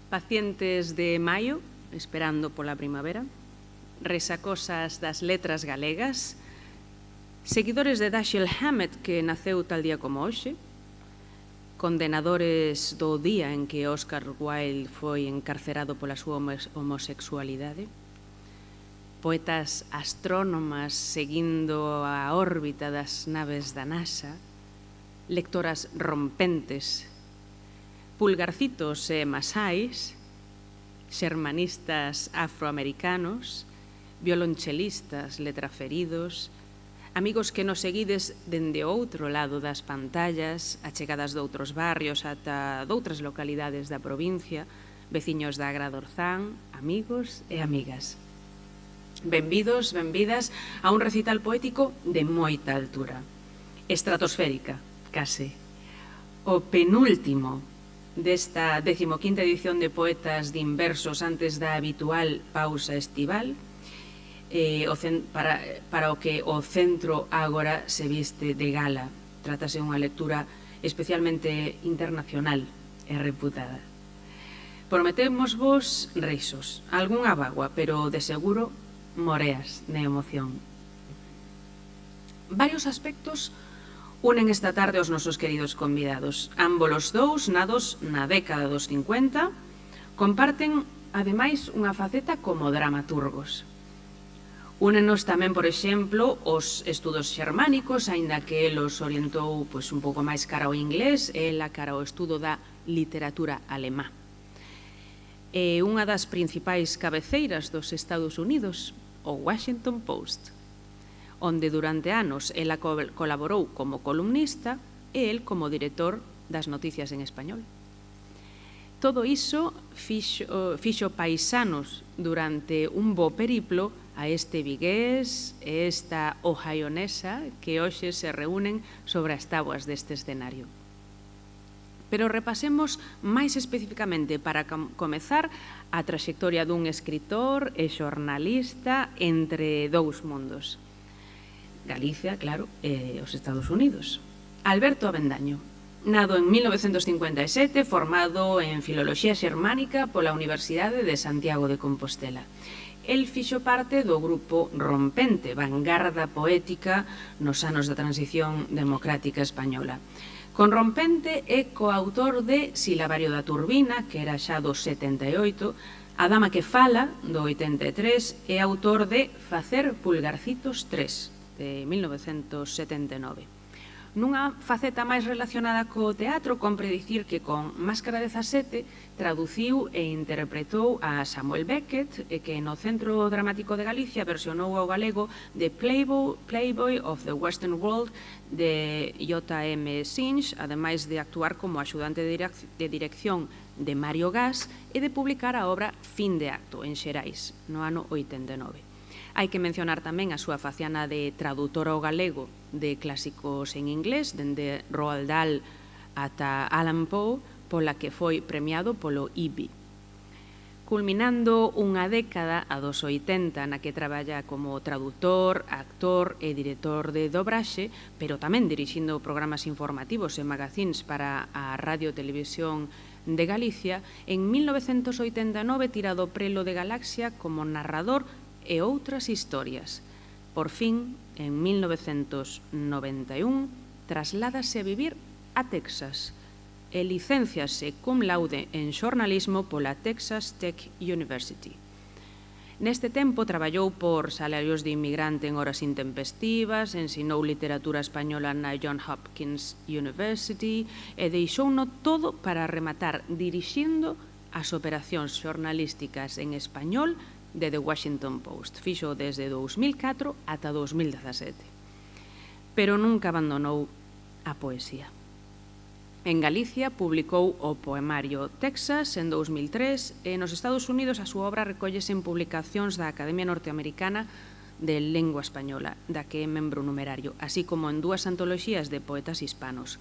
Pacientes de maio, esperando pola primavera, resacosas das letras galegas, seguidores de Dashiell Hammett, que naceu tal día como hoxe, condenadores do día en que Oscar Wilde foi encarcerado pola súa homosexualidade, poetas astrónomas seguindo a órbita das naves da NASA, lectoras rompentes, pulgarcitos e masais, xermanistas afroamericanos, violonchelistas letraferidos, amigos que nos seguides dende outro lado das pantallas, achegadas doutros barrios ata doutras localidades da provincia, veciños da Agra Orzán, amigos e amigas. Benvidos, benvidas a un recital poético de moita altura, estratosférica, case. O penúltimo desta 15ª edición de Poetas de Inversos antes da habitual pausa estival, para o que o centro agora se viste de gala. Trátase unha lectura especialmente internacional e reputada. Prometemos vos risos, algunha bagua, pero de seguro moreas de emoción. Varios aspectos unen esta tarde os nosos queridos convidados. Ámbolos dous, nados na década dos 50, comparten, ademais, unha faceta como dramaturgos. Únenos tamén, por exemplo, os estudos xermánicos, aínda que el os orientou un pouco máis cara ao inglés e ela cara ao estudo da literatura alemá. E unha das principais cabeceiras dos Estados Unidos, o Washington Post, onde durante anos ela colaborou como columnista e el como director das noticias en español. Todo iso fixo paisanos durante un bo periplo a este vigués e esta ohionesa que hoxe se reúnen sobre as táboas deste escenario. Pero repasemos máis especificamente, para comezar, a traxectoria dun escritor e xornalista entre dous mundos. Galicia, claro, e os Estados Unidos. Alberto Avendaño, nado en 1957, formado en Filoloxía Xermánica pola Universidade de Santiago de Compostela. El fixo parte do grupo Rompente, vanguarda poética nos anos da transición democrática española. Con Rompente é coautor de Silabario da Turbina, que era xa do 78, A Dama que Fala, do 83, e autor de Facer Pulgarcitos 3, de 1979. Nunha faceta máis relacionada co teatro, compre dicir que con Máscara 17 traduciu e interpretou a Samuel Beckett, e que no Centro Dramático de Galicia versionou ao galego The Playboy of the Western World de J.M. Sinch, ademais de actuar como axudante de dirección de Mario Gas e de publicar a obra Fin de Acto en Xerais, no ano 89. Hai que mencionar tamén a súa faciana de traductor ao galego de clásicos en inglés, dende Roald Dahl ata Allan Poe, pola que foi premiado polo IBI. Culminando unha década, a dos 80, na que traballa como traductor, actor e director de dobraxe, pero tamén dirixindo programas informativos e magazines para a Radio e Televisión de Galicia, en 1989 tira do prelo de Galaxia como narrador e outras historias. Por fin, en 1991, trasládase a vivir a Texas e licénciase cum laude en xornalismo pola Texas Tech University. Neste tempo traballou por salarios de inmigrante en horas intempestivas, ensinou literatura española na Johns Hopkins University e deixouno todo para rematar dirixindo as operacións xornalísticas en español de The Washington Post. Fixo desde 2004 ata 2017. Pero nunca abandonou a poesía. En Galicia publicou o poemario Texas en 2003 e nos Estados Unidos a súa obra recóllese en publicacións da Academia Norteamericana de Lengua Española, da que é membro numerario, así como en 2 antoloxías de poetas hispanos.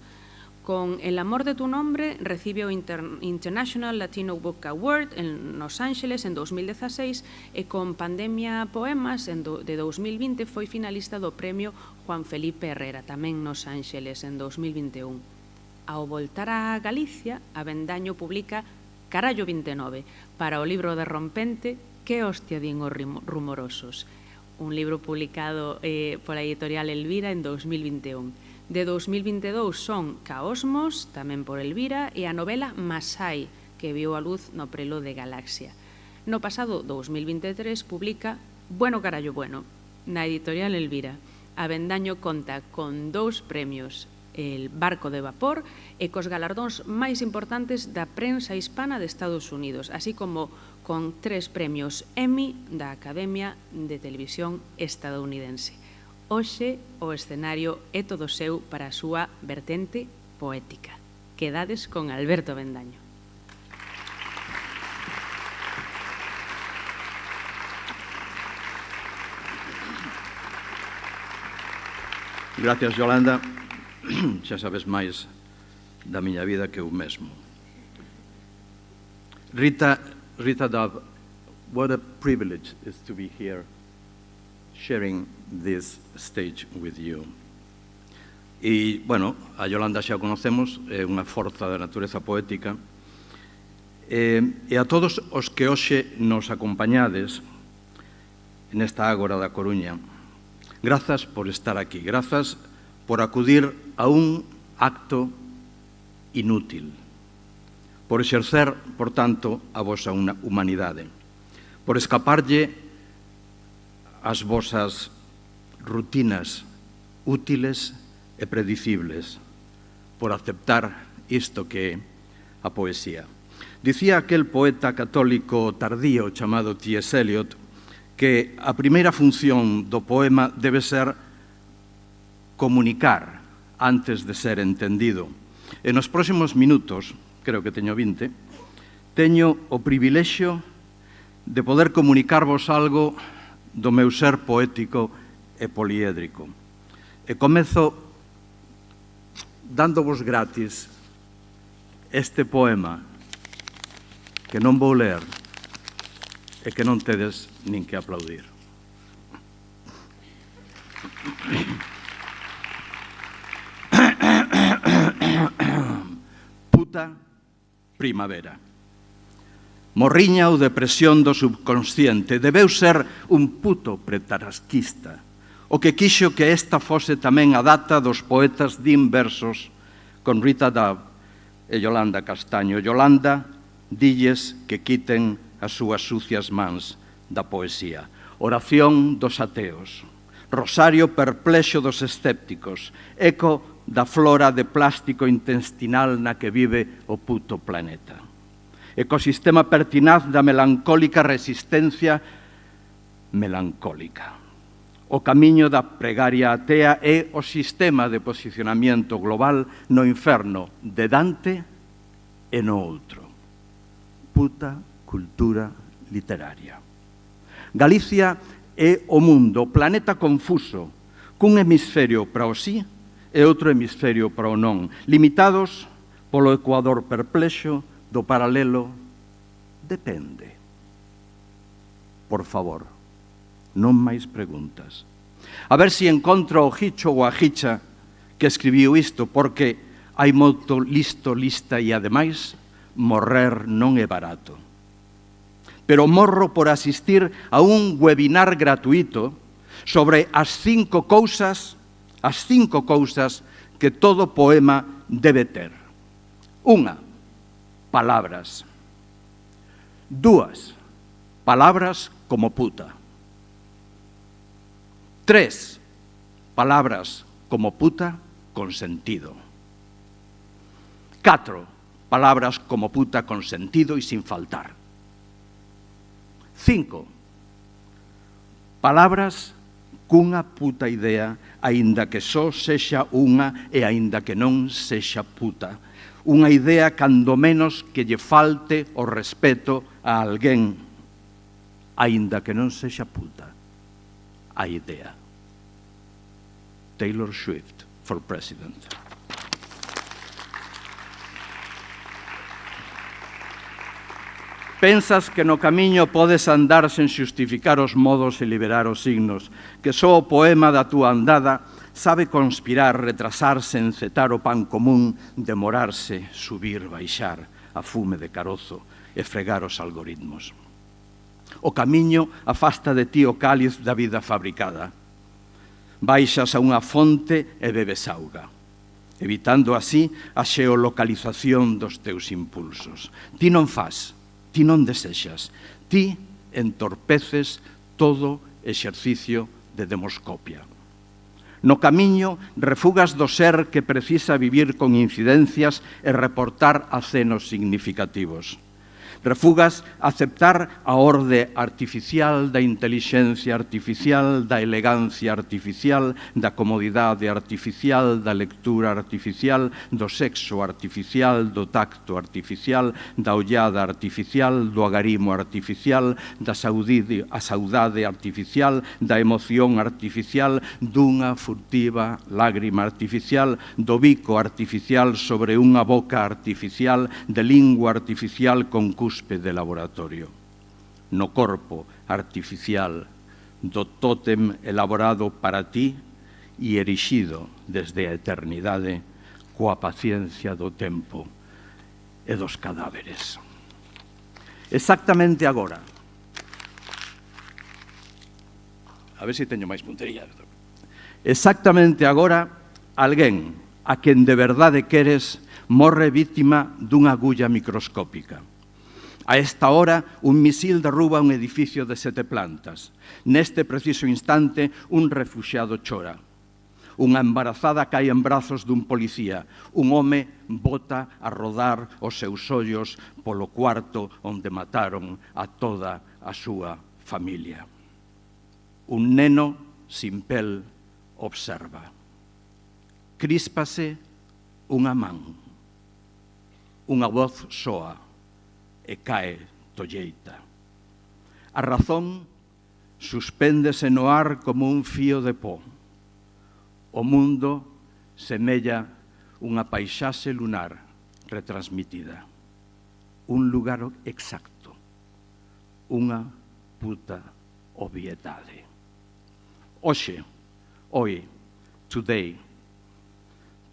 Con El amor de tu nombre recibe o International Latino Book Award en Los Ángeles en 2016 e con Pandemia Poemas de 2020 foi finalista do premio Juan Felipe Herrera, tamén Los Ángeles en 2021. Ao voltar a Galicia, Avendaño publica Carallo 29 para o libro de Rompente Que hostia din os rumorosos, un libro publicado pola editorial Elvira en 2021. De 2022 son Caosmos, tamén por Elvira, e a novela Masai, que viu a luz no prelo de Galaxia. No pasado 2023 publica Bueno carallo bueno, na editorial Elvira. Avendaño conta con 2 premios, El barco de vapor e cos galardóns máis importantes da prensa hispana de Estados Unidos, así como con 3 premios Emmy da Academia de Televisión estadounidense. Hoxe o escenario é todo seu para a súa vertente poética. Quedades con Alberto Avendaño. Gracias, Yolanda. Xa sabes máis da miña vida que eu mesmo. Rita Dove, what a privilege is to be here sharing this stage with you. E, bueno, a Yolanda xa o conocemos, é unha forza da natureza poética. E a todos os que hoxe nos acompañades nesta ágora da Coruña, grazas por estar aquí, grazas por acudir a un acto inútil, por exercer, por tanto, a vosa humanidade, por escaparlle as vosas rutinas útiles e predicibles, por aceptar isto que é a poesía. Dicía aquel poeta católico tardío chamado T.S. Eliot que a primeira función do poema debe ser comunicar antes de ser entendido. E nos próximos minutos, creo que teño 20, teño o privilexio de poder comunicarvos algo do meu ser poético e poliédrico. E comezo dándovos gratis este poema que non vou ler e que non tedes nin que aplaudir. Puta primavera. Morriña ou depresión do subconsciente. Debeu ser un puto pretarasquista, o que quixo que esta fose tamén a data dos poetas din versos con Rita Dove e Yolanda Castaño. Yolanda, dilles que quiten as súas sucias mans da poesía. Oración dos ateos. Rosario perplexo dos escépticos. Eco da flora de plástico intestinal na que vive o puto planeta. Ecosistema pertinaz da melancólica resistencia melancólica. O camiño da pregaria atea é o sistema de posicionamento global no inferno de Dante e no outro. Puta cultura literaria. Galicia é o mundo, o planeta confuso, cun hemisferio para o sí e outro hemisferio para o non, limitados polo ecuador perplexo do paralelo depende. Por favor, non máis preguntas. A ver se encontro o Hicho ou a Hicha que escribiu isto, porque hai moito listo, lista e, ademais, morrer non é barato. Pero morro por asistir a un webinar gratuito sobre as 5 cousas que todo poema debe ter. 1. Palabras. 2. Palabras como puta. 3. Palabras como puta con sentido. 4. Palabras como puta con sentido y sin faltar. 5. Palabras cunha puta idea, aínda que só sexa unha e aínda que non sexa puta. Unha idea cando menos que lle falte o respeto a alguén, aínda que non sexa puta. A idea. Taylor Swift for president. Pensas que no camiño podes andar sen xustificar os modos e liberar os signos, que só o poema da túa andada sabe conspirar, retrasarse, encetar o pan común, demorarse, subir, baixar, a fume de carozo e fregar os algoritmos. O camiño afasta de ti o cáliz da vida fabricada. Baixas a unha fonte e bebes auga, evitando así a xeolocalización dos teus impulsos. Ti non fas, ti non desexas, ti entorpeces todo exercicio de demoscopia. No camiño refugas do ser que precisa vivir con incidencias e reportar acenos significativos. Refugas aceptar a orde artificial da intelixencia artificial, da elegancia artificial, da comodidade artificial, da lectura artificial, do sexo artificial, do tacto artificial, da ollada artificial, do agarimo artificial, da saudade artificial, da emoción artificial, dunha furtiva lágrima artificial, do bico artificial sobre unha boca artificial, de lingua artificial con cuspe de laboratorio. No corpo artificial do tótem elaborado para ti e erixido desde a eternidade coa paciencia do tempo e dos cadáveres. Exactamente agora, a ver se teño máis puntería. Exactamente agora, alguén a quen de verdade queres morre vítima dunha agulla microscópica. A esta hora, un misil derruba un edificio de 7 plantas. Neste preciso instante, un refuxiado chora. Unha embarazada cae en brazos dun policía. Un home bota a rodar os seus ollos polo cuarto onde mataron a toda a súa familia. Un neno sin pel observa. Críspase unha man. Unha voz soa e cae tolleita. A razón suspéndese no ar como un fío de pó. O mundo semella unha paisaxe lunar retransmitida. Un lugar exacto. Unha puta obviedade. Hoxe, today,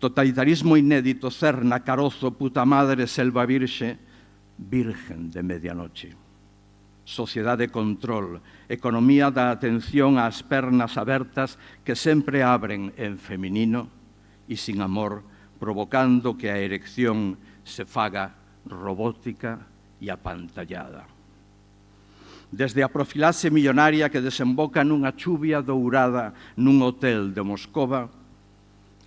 totalitarismo inédito, cerna, carozo, puta madre, selva virxe, virgen de medianoche. Sociedade de control, economía da atención ás pernas abertas que sempre abren en feminino e sin amor, provocando que a erección se faga robótica e apantallada. Desde a profilaxe millonaria que desemboca nunha chuvia dourada nun hotel de Moscova,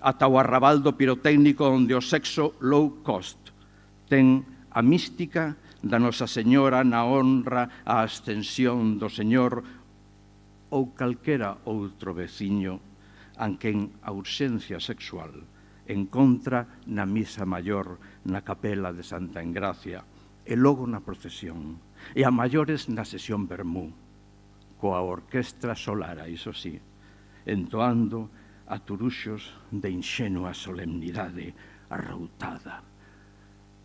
ata o arrabaldo pirotécnico onde o sexo low cost ten a mística da Nosa Señora na honra á ascensión do Señor ou calquera outro veciño a quen a urxencia sexual encontra na misa maior na capela de Santa Engracia e logo na procesión e a maiores na sesión vermú coa orquestra solara, iso sí, entoando a turuxos de inxenua solemnidade arroutada.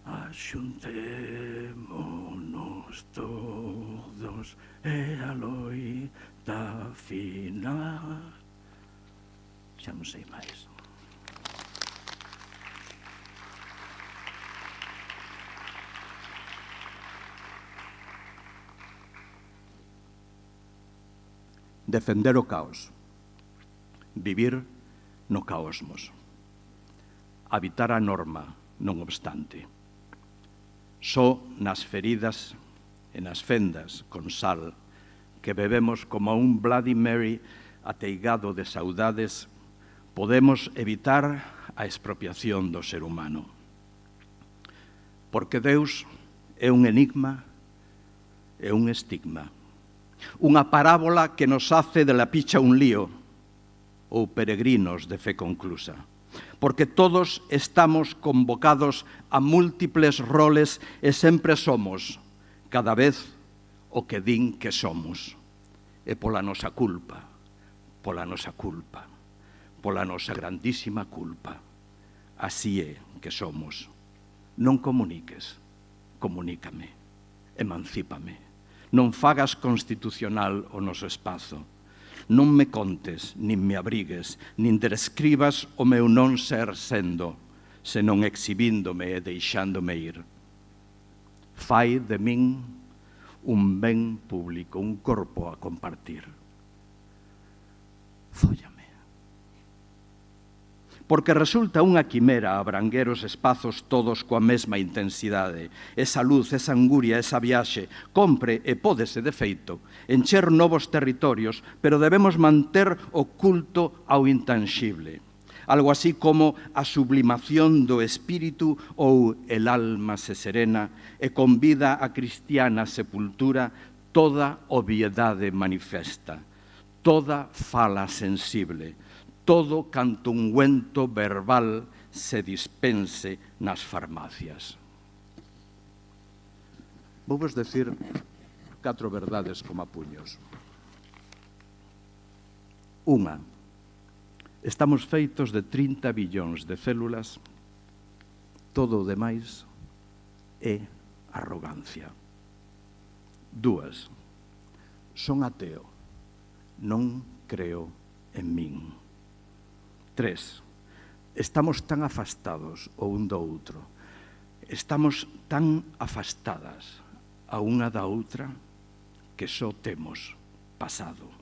Axuntémonos todos e a loita final. Xa non sei máis. Defender o caos. Vivir no caosmos. Habitar a norma, non obstante. Só nas feridas e nas fendas con sal que bebemos como un Bloody Mary ateigado de saudades podemos evitar a expropiación do ser humano. Porque Deus é un enigma e un estigma. Unha parábola que nos hace de la picha un lío ou peregrinos de fe conclusa. Porque todos estamos convocados a múltiples roles e sempre somos, cada vez, o que din que somos. E pola nosa culpa, pola nosa grandísima culpa. Así é que somos. Non comuniques, comunícame. emancípame. Non fagas constitucional o noso espazo. Non me contes, nin me abrigues, nin describas o meu non ser sendo, senón exhibíndome e deixándome ir. Fai de min un ben público, un corpo a compartir. Fóllame. Porque resulta unha quimera abranguer os espazos todos coa mesma intensidade. Esa luz, esa anguria, esa viaxe, compre e pódese, de feito, encher novos territorios, pero debemos manter o culto ao intanxible. Algo así como a sublimación do espírito ou el alma se serena e convida a cristiana sepultura toda obviedade manifesta, toda fala sensible, todo canto ungüento verbal se dispense nas farmacias. Vou vos decir 4 verdades como a puños. Unha, estamos feitos de 30 billóns de células, todo o demais é arrogancia. 2, son ateo, non creo en min. 3, estamos tan afastados o un do outro, estamos tan afastadas a unha da outra que só temos pasado.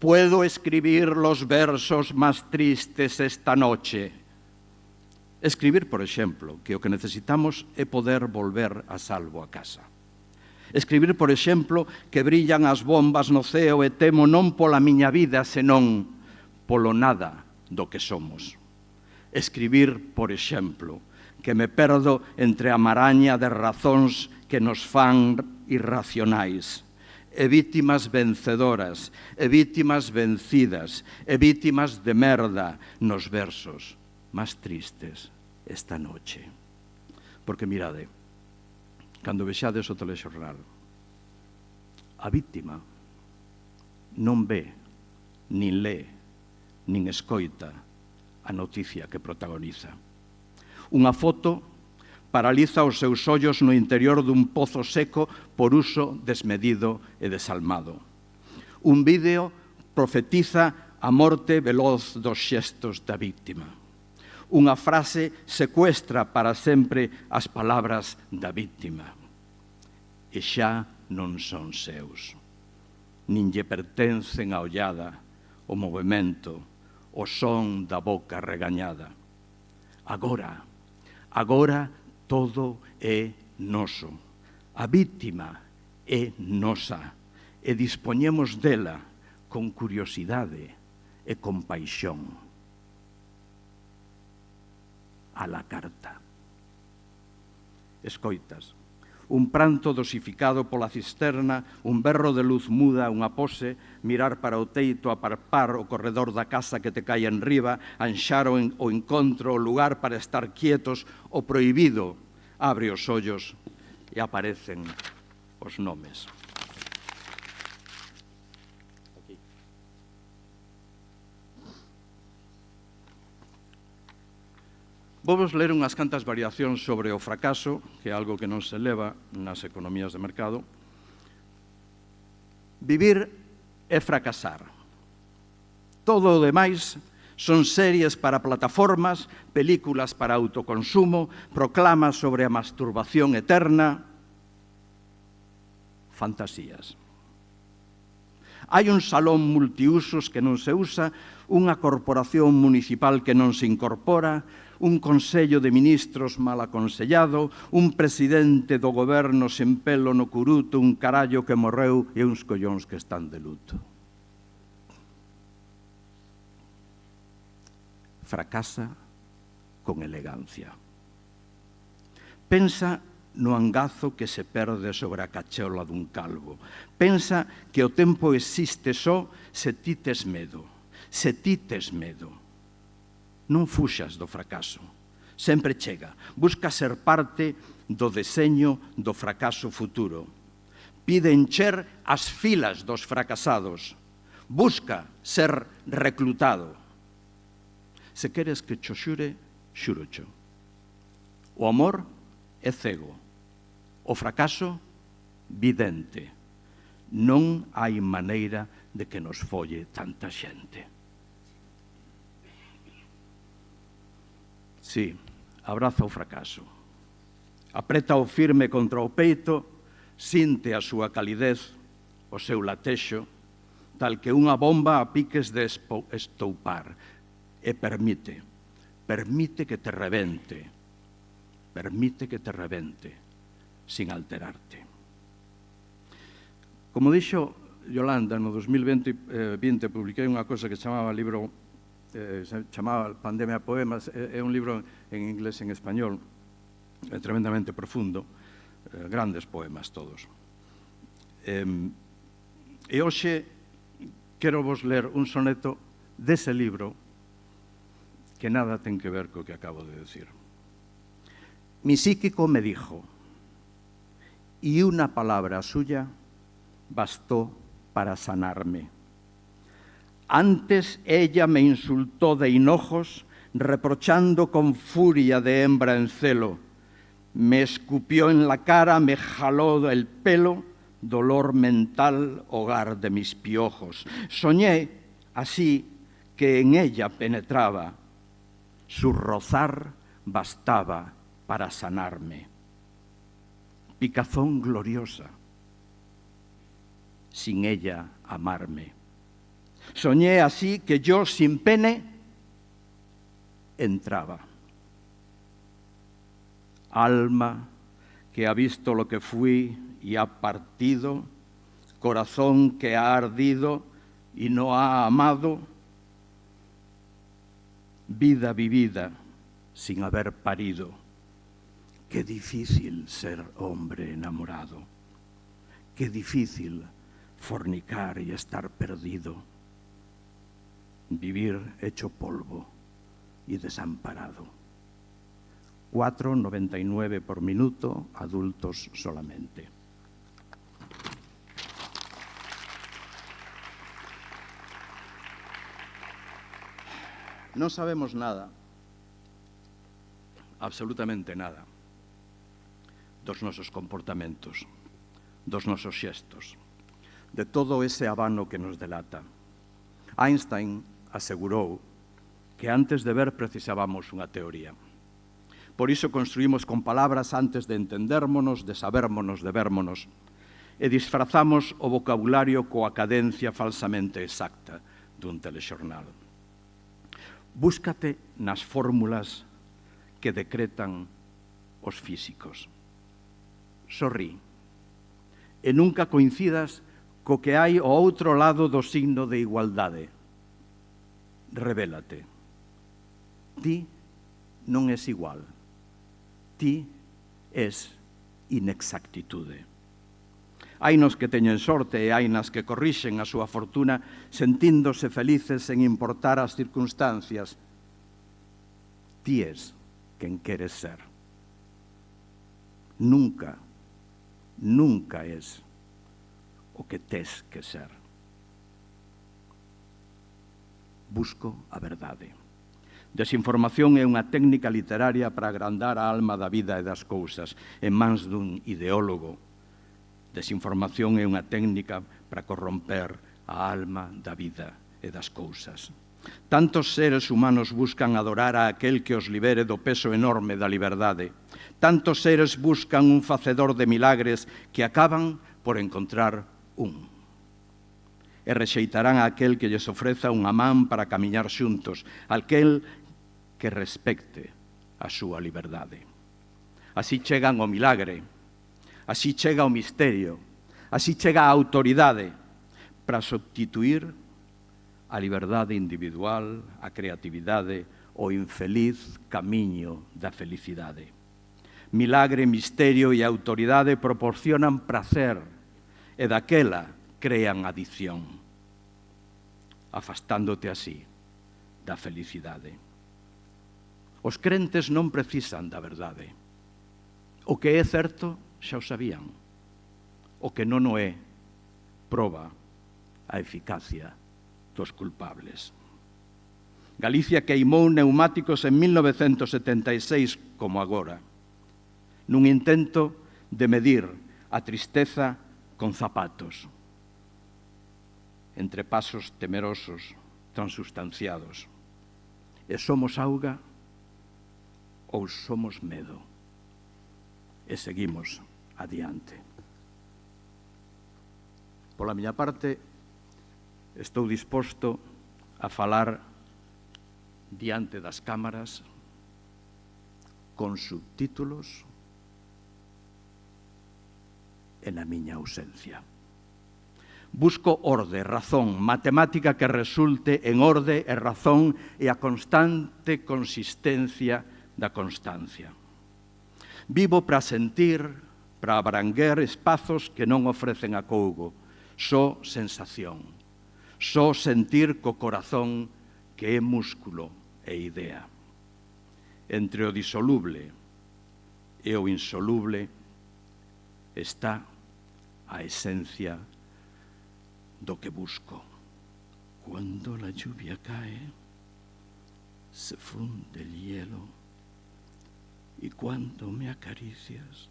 Puedo escribir los versos más tristes esta noche. Escribir, por exemplo, que o que necesitamos é poder volver a salvo a casa. Escribir, por exemplo, que brillan as bombas no ceo e temo non pola miña vida, senón polo nada do que somos. Escribir, por exemplo, que me perdo entre a maraña de razóns que nos fan irracionais, e vítimas vencedoras, e vítimas vencidas, e vítimas de merda nos versos máis tristes esta noche. Porque mirade, cando vexades o telexornal, a vítima non ve, nin lé, nin escoita a noticia que protagoniza. Unha foto paraliza os seus ollos no interior dun pozo seco por uso desmedido e desalmado. Un vídeo profetiza a morte veloz dos xestos da vítima. Unha frase secuestra para sempre as palabras da vítima. E xa non son seus. Nin lle pertencen a ollada, o movimento, o son da boca regañada. Agora todo é noso. A vítima é nosa e dispoñemos dela con curiosidade e con paixón. A la carta. Escoitas. Un pranto dosificado pola cisterna, un berro de luz muda, unha pose, mirar para o teito, aparpar o corredor da casa que te cae enriba, anxar o encontro, o lugar para estar quietos, o prohibido, abre os ollos e aparecen os nomes. Vou-vos ler unhas cantas variacións sobre o fracaso, que é algo que non se leva nas economías de mercado. Vivir é fracasar. Todo o demais son series para plataformas, películas para autoconsumo, proclamas sobre a masturbación eterna, fantasías. Hai un salón multiusos que non se usa, unha corporación municipal que non se incorpora, un consello de ministros mal aconsellado, un presidente do goberno sen pelo no curuto, un carallo que morreu e uns collóns que están de luto. Fracasa con elegancia. Pensa no angazo que se perde sobre a cachola dun calvo. Pensa que o tempo existe só se ti tes medo. Se ti tes medo. Non fuxas do fracaso. Sempre chega. Busca ser parte do deseño do fracaso futuro. Pide encher as filas dos fracasados. Busca ser reclutado. Se queres que cho xure, xúrocho. O amor é cego. O fracaso vidente. Non hai maneira de que nos folle tanta xente. Sí, abraza o fracaso. Apreta o firme contra o peito, sinte a súa calidez, o seu latexo, tal que unha bomba a piques de estoupar, e permite que te rebente, sin alterarte. Como dixo Yolanda, no 2020 publiquei unha cosa que chamaba Pandemia Poemas, é un libro en inglés e en español, tremendamente profundo, grandes poemas todos. E hoxe quero vos ler un soneto dese libro que nada ten que ver co que acabo de decir. Mi psíquico me dijo, y una palabra suya bastó para sanarme. Antes ella me insultó de hinojos, reprochando con furia de hembra en celo. Me escupió en la cara, me jaló el pelo, dolor mental, hogar de mis piojos. Soñé así que en ella penetraba, su rozar bastaba para sanarme. Picazón gloriosa, sin ella amarme. Soñé así que yo sin pene entraba. Alma que ha visto lo que fui y ha partido, corazón que ha ardido y no ha amado, vida vivida sin haber parido. Qué difícil ser hombre enamorado, qué difícil fornicar y estar perdido, vivir hecho polvo y desamparado. 4,99 por minuto, adultos solamente. Non sabemos nada, absolutamente nada, dos nosos comportamentos, dos nosos xestos, de todo ese abano que nos delata. Einstein asegurou que antes de ver precisábamos unha teoría. Por iso construímos con palabras antes de entendérmonos, de sabérmonos, de vérmonos, e disfrazamos o vocabulario coa cadencia falsamente exacta dun telexornal. Búscate nas fórmulas que decretan os físicos. Sorrí, e nunca coincidas co que hai ao outro lado do signo de igualdade. Revélate. Ti non és igual. Ti és inexactitude. Hainos que teñen sorte e hainas que corrixen a súa fortuna sentíndose felices sen importar as circunstancias. Ti és quen queres ser. Nunca és o que tes que ser. Busco a verdade. Desinformación é unha técnica literaria para agrandar a alma da vida e das cousas en mans dun ideólogo. Desinformación é unha técnica para corromper a alma da vida e das cousas. Tantos seres humanos buscan adorar a aquel que os libere do peso enorme da liberdade. Tantos seres buscan un facedor de milagres que acaban por encontrar un. E rexeitarán a aquel que lles ofreza unha man para camiñar xuntos, aquel que respecte a súa liberdade. Así chegan o milagre, así chega o misterio, así chega a autoridade para substituir a liberdade individual, a creatividade, o infeliz camiño da felicidade. Milagre, misterio e autoridade proporcionan prazer e daquela crean adición, afastándote así da felicidade. Os crentes non precisan da verdade. O que é certo xa o sabían. O que non o é proba a eficacia dos culpables. Galicia queimou neumáticos en 1976 como agora, nun intento de medir a tristeza con zapatos, entre pasos temerosos, transustanciados. E somos auga ou somos medo? E seguimos adiante. Pola miña parte, estou disposto a falar diante das cámaras con subtítulos e na miña ausencia. Busco orde, razón, matemática que resulte en orde e razón e a constante consistencia da constancia. Vivo para sentir, para abranguer espazos que non ofrecen acougo, só sensación, só sentir co corazón que é músculo e idea. Entre o disoluble e o insoluble está a esencia do que busco. Cuando la lluvia cae, se funde el hielo, y cuando me acaricias,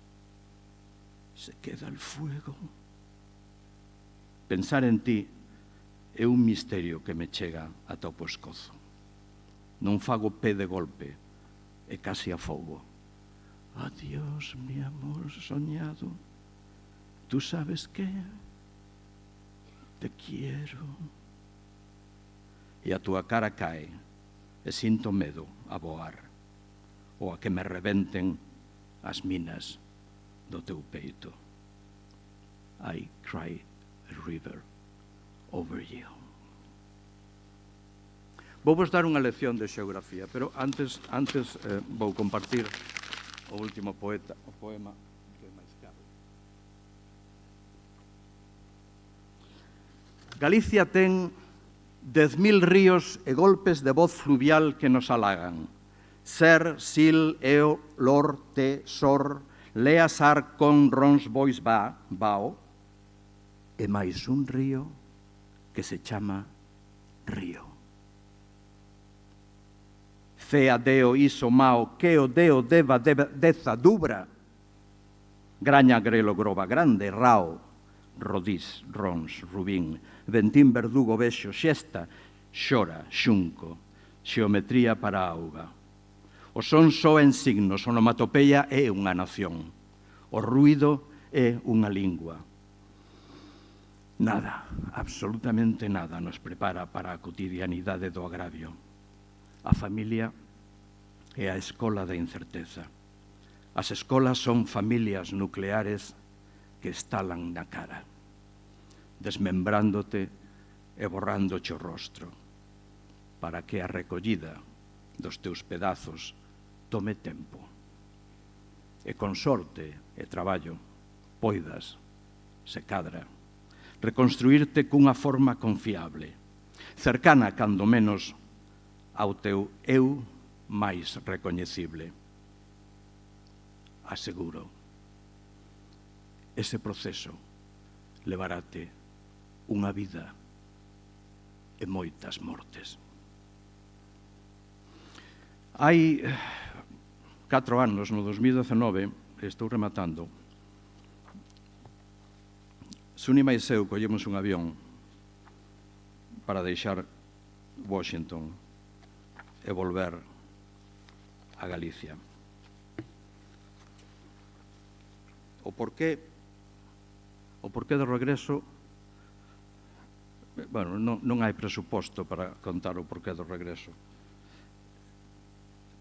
se queda el fuego. Pensar en ti é un misterio que me chega ata o pescozo. Non fago pé de golpe, e casi afogo. Adiós, mi amor soñado, tú sabes que te quiero. E a túa cara cae, e sinto medo a voar, ou a que me rebenten as minas do teu peito. I cried a river over you. Vou-vos dar unha lección de xeografía, pero antes vou compartir o último poema que é máis caro. Galicia ten 10.000 ríos e golpes de voz fluvial que nos halagan. Ser, sil, eo, lor, te, sor, lea, sar, con, rons, bois, ba, bao, e máis un río que se chama río. Cea, deo, iso, mao, queo, deo, deva, deza, dubra, graña, grelo, groba, grande, rao, rodís, rons, rubín, ventín, verdugo, vexo, xesta, xora, xunco, xeometría para a auga. O son só en signos, onomatopeia é unha nación. O ruído é unha lingua. Nada, absolutamente nada nos prepara para a cotidianidade do agravio. A familia é a escola da incerteza. As escolas son familias nucleares que estalan na cara, desmembrándote e borrándoche o rostro, para que a recollida dos teus pedazos tome tempo. E con sorte e traballo poidas, se cadra, reconstruirte cunha forma confiable, cercana, cando menos, ao teu eu máis recoñecible. Aseguro, ese proceso levarate unha vida e moitas mortes. Hai 4 anos, no 2019, estou rematando, Suni máis eu collemos un avión para deixar Washington e volver a Galicia. O porqué do regreso, bueno, non hai presuposto para contar o porqué do regreso.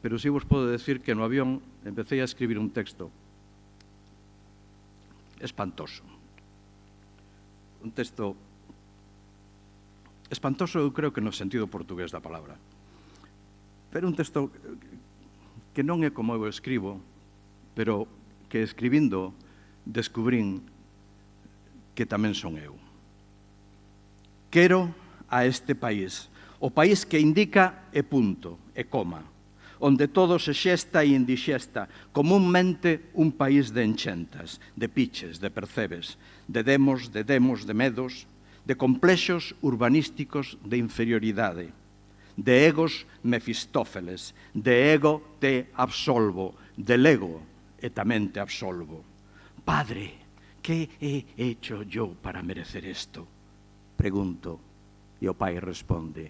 Pero si vos podo decir que no avión empecé a escribir un texto espantoso. Un texto espantoso, eu creo que no sentido portugués da palabra. Pero un texto que non é como eu escribo, pero que escribindo descubrín que tamén son eu. Quero a este país, o país que indica e punto, e coma, onde todo se xesta e indixesta, comúnmente un país de enchentas, de piches, de percebes, de demos, de medos, de complexos urbanísticos de inferioridade, de egos mefistófeles, de ego te absolvo, del ego e tamén te absolvo. Padre, ¿qué he hecho yo para merecer esto? Pregunto, e o pai responde,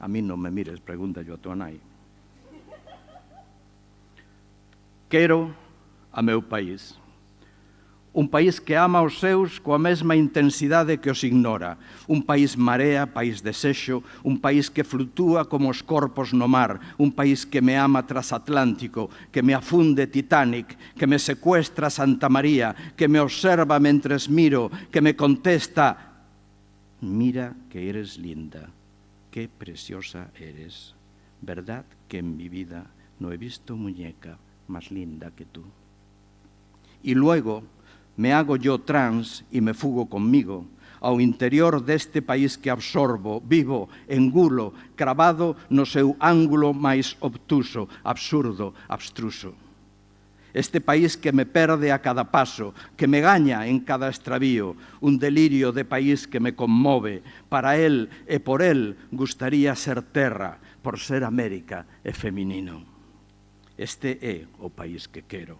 a mí non me mires, pregunta yo a tua nai. Quero a meu país. Un país que ama os seus coa mesma intensidade que os ignora. Un país marea, país desexo, un país que flutúa como os corpos no mar, un país que me ama transatlántico, que me afunde Titanic, que me secuestra Santa María, que me observa mentres miro, que me contesta, mira que eres linda, qué preciosa eres. ¿Verdad que en mi vida no he visto muñeca más linda que tú? Y luego me hago yo trans y me fugo conmigo ao interior deste país que absorbo, vivo, engulo, cravado no seu ángulo máis obtuso, absurdo, abstruso. Este país que me perde a cada paso, que me gaña en cada extravío, un delirio de país que me conmove. Para él e por él gustaría ser terra, por ser América e feminino. Este é o país que quero.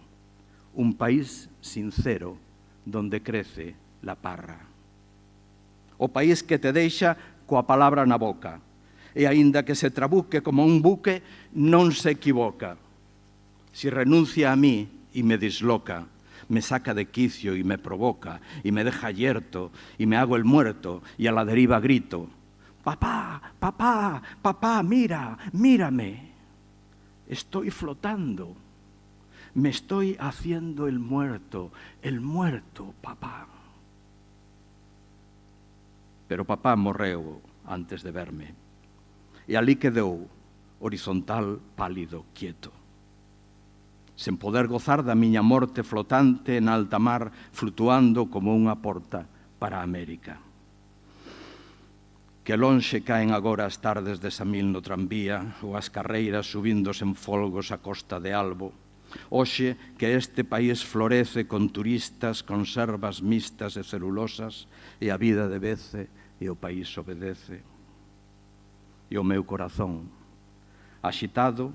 Un país sincero, donde crece la parra. O país que te deixa coa palabra na boca, e aínda que se trabuque como un buque, non se equivoca. Si renuncia a mí y me disloca, me saca de quicio y me provoca, y me deja yerto, y me hago el muerto, y a la deriva grito, papá, papá, papá, mira, mírame, estoy flotando. Me estoy haciendo el muerto, papá. Pero papá morreu antes de verme, e ali quedou, horizontal, pálido, quieto, sen poder gozar da miña morte flotante en alta mar, flutuando como unha porta para a América. Que lonxe caen agora as tardes de Samil no tranvía, ou as carreiras subíndose en folgos a costa de Albo. Hoxe que este país florece con turistas, conservas mixtas e celulosas, e a vida debece e o país obedece. E o meu corazón, axitado,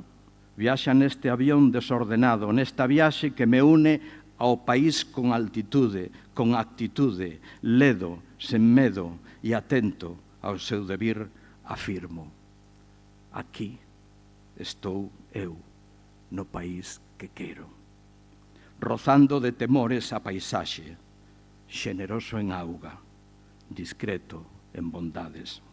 viaxa neste avión desordenado, nesta viaxe que me une ao país con altitude, con actitude, ledo, sen medo e atento ao seu debir, afirmo. Aquí estou eu, no país que quero, rozando de temores a paisaxe, xeneroso en auga, discreto en bondades.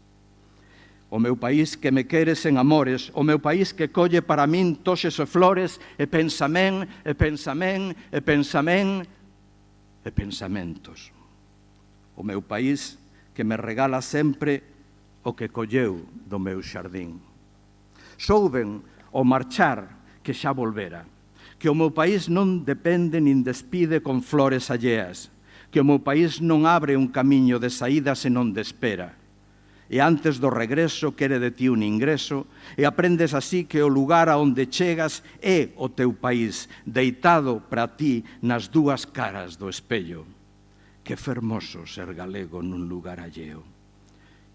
O meu país que me quere sen amores, o meu país que colle para min toxes e flores, e pensamén, e pensamén, e pensamén, e pensamentos. O meu país que me regala sempre o que colleu do meu xardín. Souben ao marchar que xa volvera, que o meu país non depende nin despide con flores alleas, que o meu país non abre un camiño de saída senón de espera, e antes do regreso quere de ti un ingreso, e aprendes así que o lugar a onde chegas é o teu país, deitado para ti nas dúas caras do espello. Que fermoso ser galego nun lugar alleo,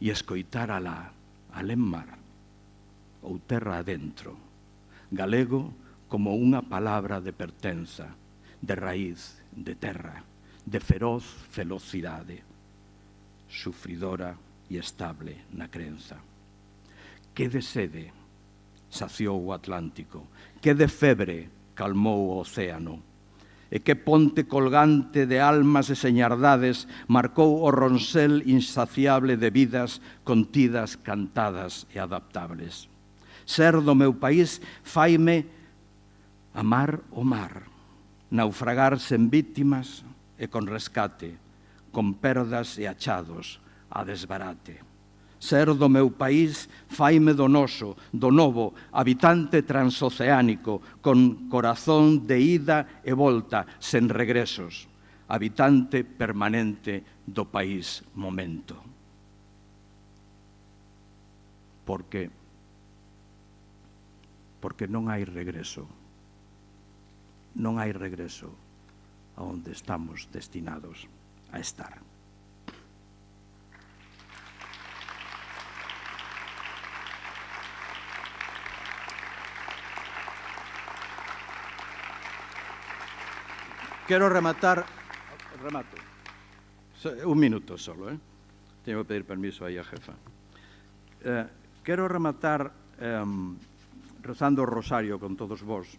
e escoitar alá, alén mar, ou terra adentro, galego como unha palabra de pertenza, de raíz, de terra, de feroz velocidade, sufridora e estable na crenza. Que de sede saciou o Atlántico, que de febre calmou o océano, e que ponte colgante de almas e señardades marcou o ronsel insaciable de vidas contidas, cantadas e adaptables. Ser do meu país faime amar o mar, naufragar sen vítimas e con rescate, con perdas e achados a desbarate. Ser do meu país faime do noso, do novo, habitante transoceánico, con corazón de ida e volta, sen regresos, habitante permanente do país momento. Porque non hai regreso. Non hai regreso a onde estamos destinados a estar. Quero rematar remato. Un minuto solo, Tengo que pedir permiso aí a jefa. Quero rematar rezando o rosario con todos vos,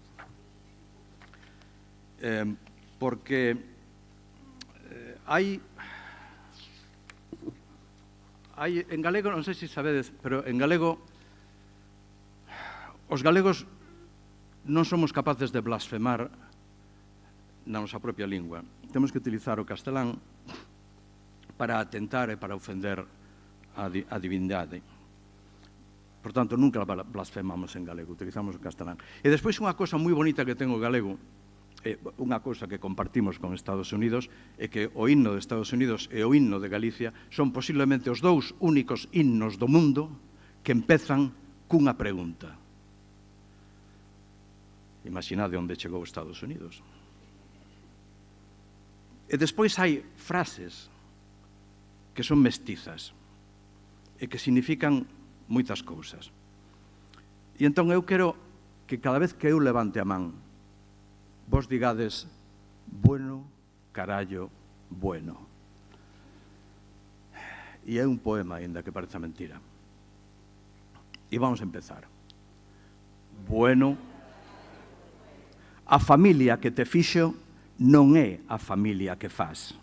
porque hai en galego, non sei se sabedes, pero en galego os galegos non somos capaces de blasfemar na nosa propia lingua. Temos que utilizar o castelán para atentar e para ofender a divindade. Por tanto, nunca blasfemamos en galego, utilizamos o castelán. E despois unha cosa moi bonita que ten o galego, unha cousa que compartimos con Estados Unidos, é que o himno de Estados Unidos e o himno de Galicia son posiblemente os dous únicos himnos do mundo que empezan cunha pregunta. Imaginade onde chegou Estados Unidos. E despois hai frases que son mestizas e que significan moitas cousas. E entón eu quero que cada vez que eu levante a man, vos digades bueno, carallo, bueno. E é un poema, ainda que pareza mentira. E vamos a empezar. Bueno, a familia que te fixo non é a familia que faz.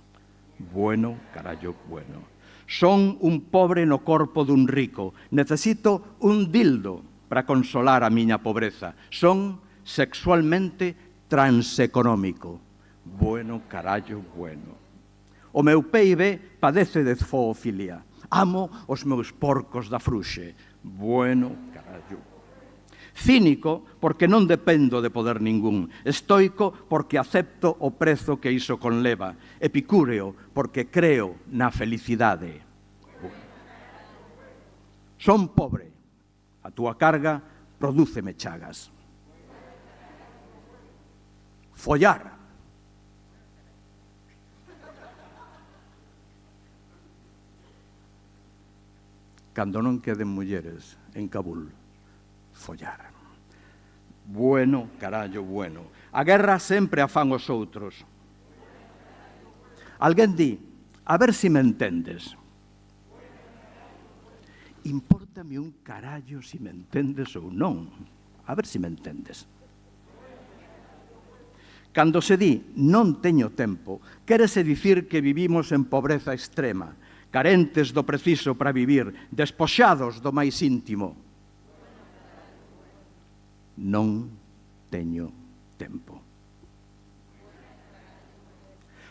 Bueno, carallo, bueno. Son un pobre no corpo dun rico. Necesito un dildo para consolar a miña pobreza. Son sexualmente transeconómico. Bueno, carallo, bueno. O meu PIB padece de zoofilia. Amo os meus porcos da fruxe. Bueno, carallo. Cínico, porque non dependo de poder ningún. Estoico, porque acepto o prezo que iso conleva. Epicúreo, porque creo na felicidade. Son pobre. A túa carga prodúceme chagas. Follar. Cando non queden mulleres en Kabul, follar. Bueno, carallo, bueno. A guerra sempre a fan os outros. Alguén di, a ver se me entendes. Impórtame un carallo se me entendes ou non. A ver se me entendes. Cando se di non teño tempo, quérese dicir que vivimos en pobreza extrema, carentes do preciso para vivir, despoxados do máis íntimo. Non teño tempo.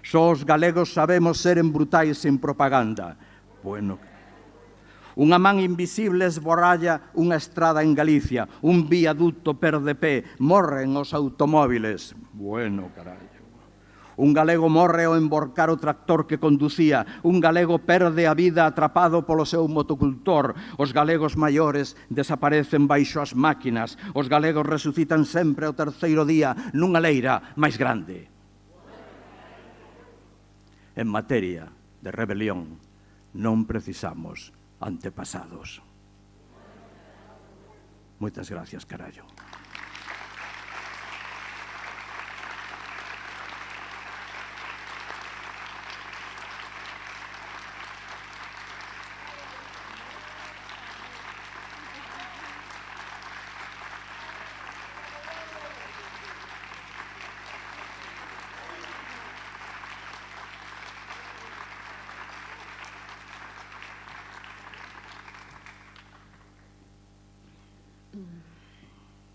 Só os galegos sabemos ser brutais en propaganda. Bueno, unha man invisible esborralla unha estrada en Galicia, un viaducto perde pé, morren os automóviles. Bueno, carallo. Un galego morre ao emborcar o tractor que conducía. Un galego perde a vida atrapado polo seu motocultor. Os galegos maiores desaparecen baixo as máquinas. Os galegos resucitan sempre ao terceiro día nunha leira máis grande. En materia de rebelión non precisamos antepasados. Moitas gracias, carallo.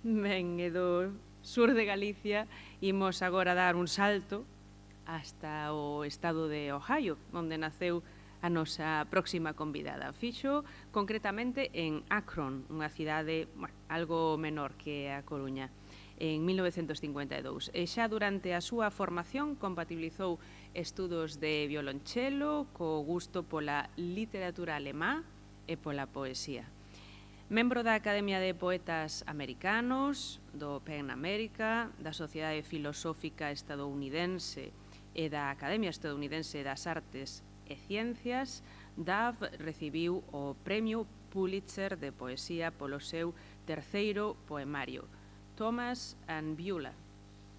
Ben, e do sur de Galicia imos agora dar un salto hasta o estado de Ohio, onde naceu a nosa próxima convidada. Fixo concretamente en Akron, unha cidade algo menor que a Coruña, en 1952. E xa durante a súa formación compatibilizou estudos de violonchelo co gusto pola literatura alemá e pola poesía. Membro da Academia de Poetas Americanos, do PEN América, da Sociedade Filosófica Estadounidense e da Academia Estadounidense das Artes e Ciencias, Dove recibiu o Premio Pulitzer de Poesía polo seu terceiro poemario, Thomas and Beulah,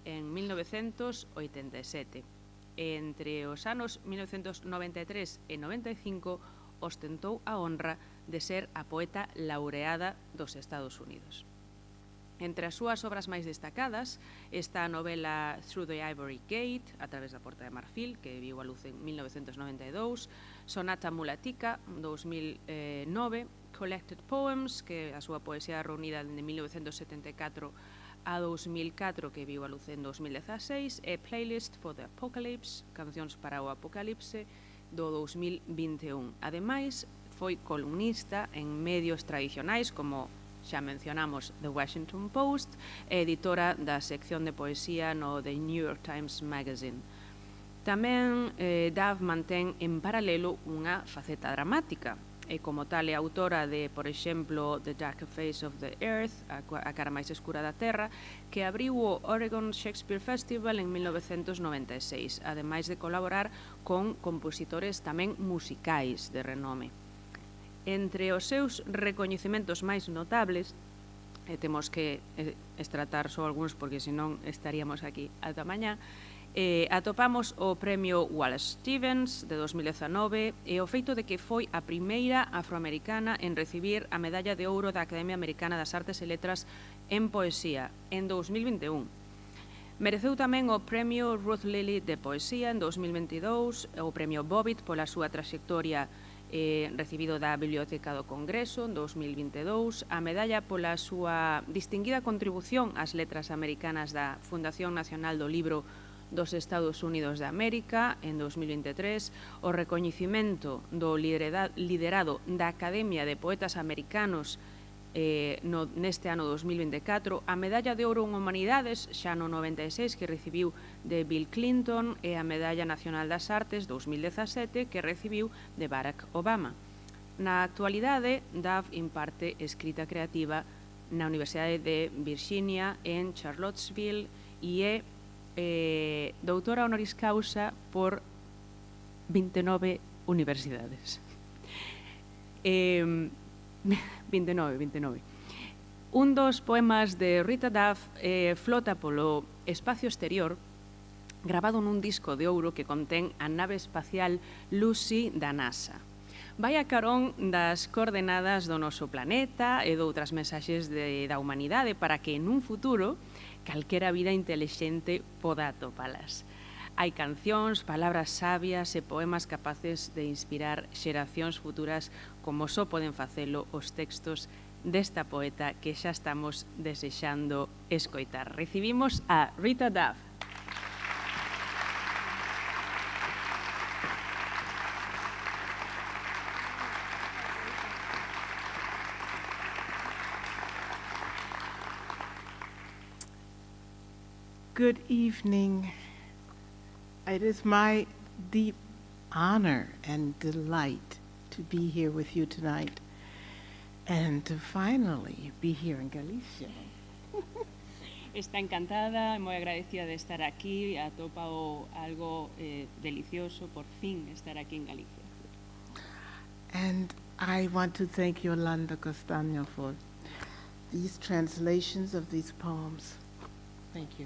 en 1987. Entre os anos 1993 e 95 ostentou a honra de ser a poeta laureada dos Estados Unidos. Entre as súas obras máis destacadas está a novela Through the Ivory Gate, a través da Porta de Marfil, que viu a luz en 1992, Sonata Mulatica, 2009, Collected Poems, que a súa poesía reunida de 1974 a 2004, que viu a luz en 2016, e Playlist for the Apocalypse, cancións para o apocalipse, do 2021. Ademais, foi columnista en medios tradicionais como xa mencionamos The Washington Post, e editora da sección de poesía no The New York Times Magazine. Tamén Dove mantén en paralelo unha faceta dramática, e como tal é autora de, por exemplo, The Darker Face of the Earth, a cara máis escura da Terra, que abriu o Oregon Shakespeare Festival en 1996, ademais de colaborar con compositores tamén musicais de renome. Entre os seus recoñecementos máis notables, temos que extratar só algúns porque senón estaríamos aquí ata mañá, atopamos o premio Wallace Stevens de 2019 e o feito de que foi a primeira afroamericana en recibir a medalla de ouro da Academia Americana das Artes e Letras en poesía en 2021. Mereceu tamén o premio Ruth Lilly de poesía en 2022, o premio Bobbitt pola súa traxectoria recibido da Biblioteca do Congreso en 2022, a medalla pola súa distinguida contribución ás letras americanas da Fundación Nacional do Libro dos Estados Unidos de América en 2023, o recoñecimento do liderado da Academia de Poetas Americanos neste ano 2024, a medalla de ouro en Humanidades xa no 96 que recibiu de Bill Clinton e a medalla nacional das artes 2017 que recibiu de Barack Obama. Na actualidade, Dove imparte escrita creativa na Universidade de Virginia en Charlottesville e é doutora honoris causa por 29 universidades. 29. Un dos poemas de Rita Dove flota polo espacio exterior, grabado nun disco de ouro que contén a nave espacial Lucy da NASA. Vai a carón das coordenadas do noso planeta e doutras mensaxes da humanidade para que nun futuro calquera vida intelixente poda atopalas. Hai cancións, palabras sabias e poemas capaces de inspirar xeracións futuras como só poden facelo os textos desta poeta que xa estamos desexando escoitar. Recibimos a Rita Dove. Good evening. It is my deep honor and delight to be here with you tonight and to finally be here in Galicia. Está encantada, moi agradecida de estar aquí, atopa algo delicioso, por fin estar aquí en Galicia. And I want to thank Yolanda Castaño for these translations of these poems. Thank you.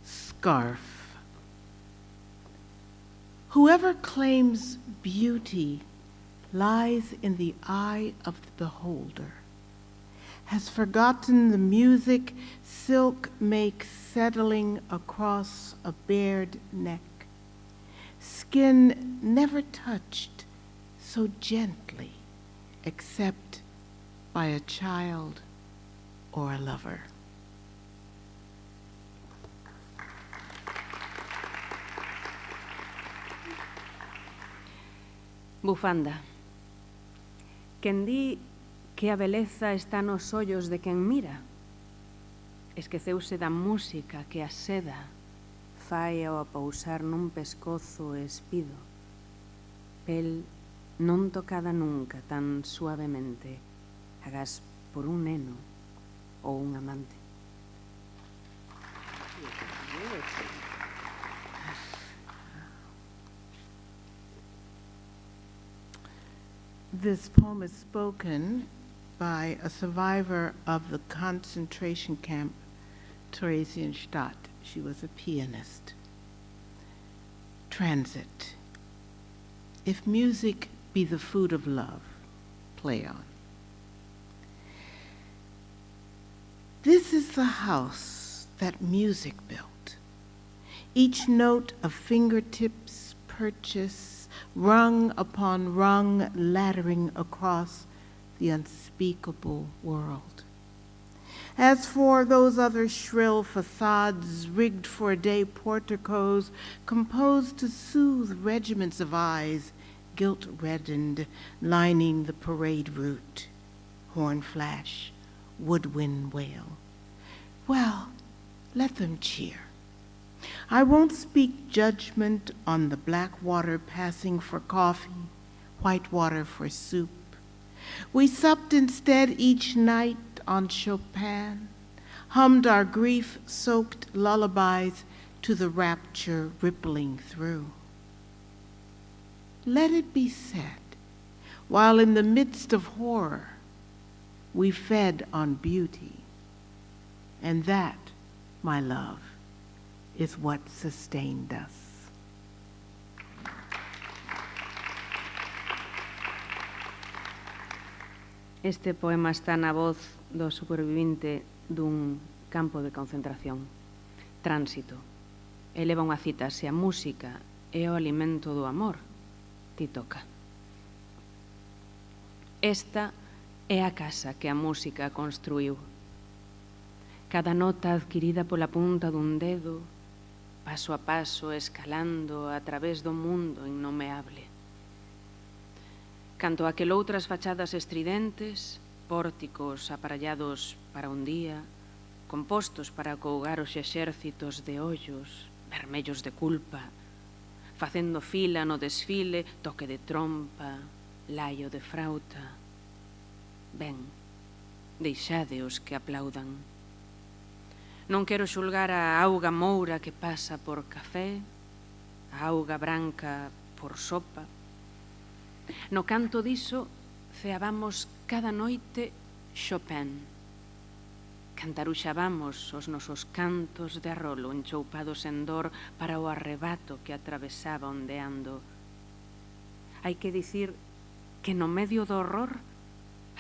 Scarf. Whoever claims beauty lies in the eye of the beholder, has forgotten the music silk makes settling across a bared neck, skin never touched so gently except by a child or a lover. Bufanda. Quen di que a beleza está nos ollos de quen mira, esqueceuse da música que a seda fai ao apousar nun pescozo espido, pel non tocada nunca tan suavemente, agás por un neno ou un amante. This poem is spoken by a survivor of the concentration camp Theresienstadt. She was a pianist. Transit. If music be the food of love, play on. This is the house that music built. Each note of fingertips purchase, rung upon rung, laddering across the unspeakable world. As for those other shrill facades, rigged for day porticos, composed to soothe regiments of eyes, guilt-reddened, lining the parade route, horn flash, woodwind wail. Well, let them cheer. I won't speak judgment on the black water passing for coffee, white water for soup. We supped instead each night on Chopin, hummed our grief-soaked lullabies to the rapture rippling through. Let it be said, while in the midst of horror, we fed on beauty. And that, my love, is what sustained us. Este poema está na voz do supervivinte dun campo de concentración. Tránsito. Eleva unha cita: se a música é o alimento do amor, ti toca. Esta é a casa que a música construiu. Cada nota adquirida pola punta dun dedo, paso a paso escalando a través do mundo innomeable. Canto a que loutras fachadas estridentes, pórticos aparellados para un día, compostos para acougar os exércitos de ollos, vermellos de culpa, facendo fila no desfile, toque de trompa, laio de frauta. Ben, deixadeos que aplaudan. Non quero xulgar a auga moura que pasa por café, a auga branca por sopa. No canto diso ceabamos cada noite Chopin. Cantaruxabamos os nosos cantos de arrolo enchoupados en dor para o arrebato que atravesaba ondeando. Hai que dicir que no medio do horror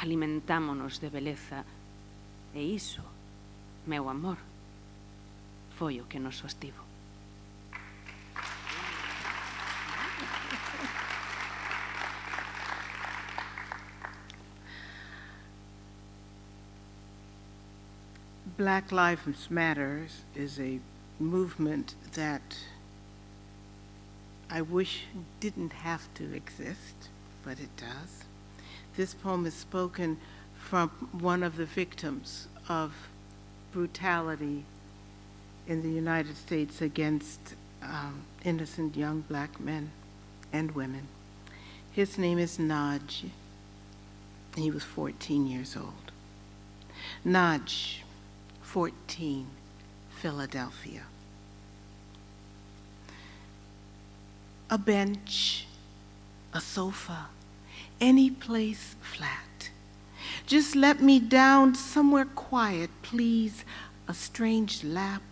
alimentámonos de beleza, e iso, meu amor, foi o que nos sostivo. Black Lives Matter is a movement that I wish didn't have to exist, but it does. This poem is spoken from one of the victims of brutality in the United States against innocent young black men and women. His name is Naj. He was 14 years old. Naj, 14, Philadelphia. A bench, a sofa, any place flat. Just let me down somewhere quiet, please. A strange lap,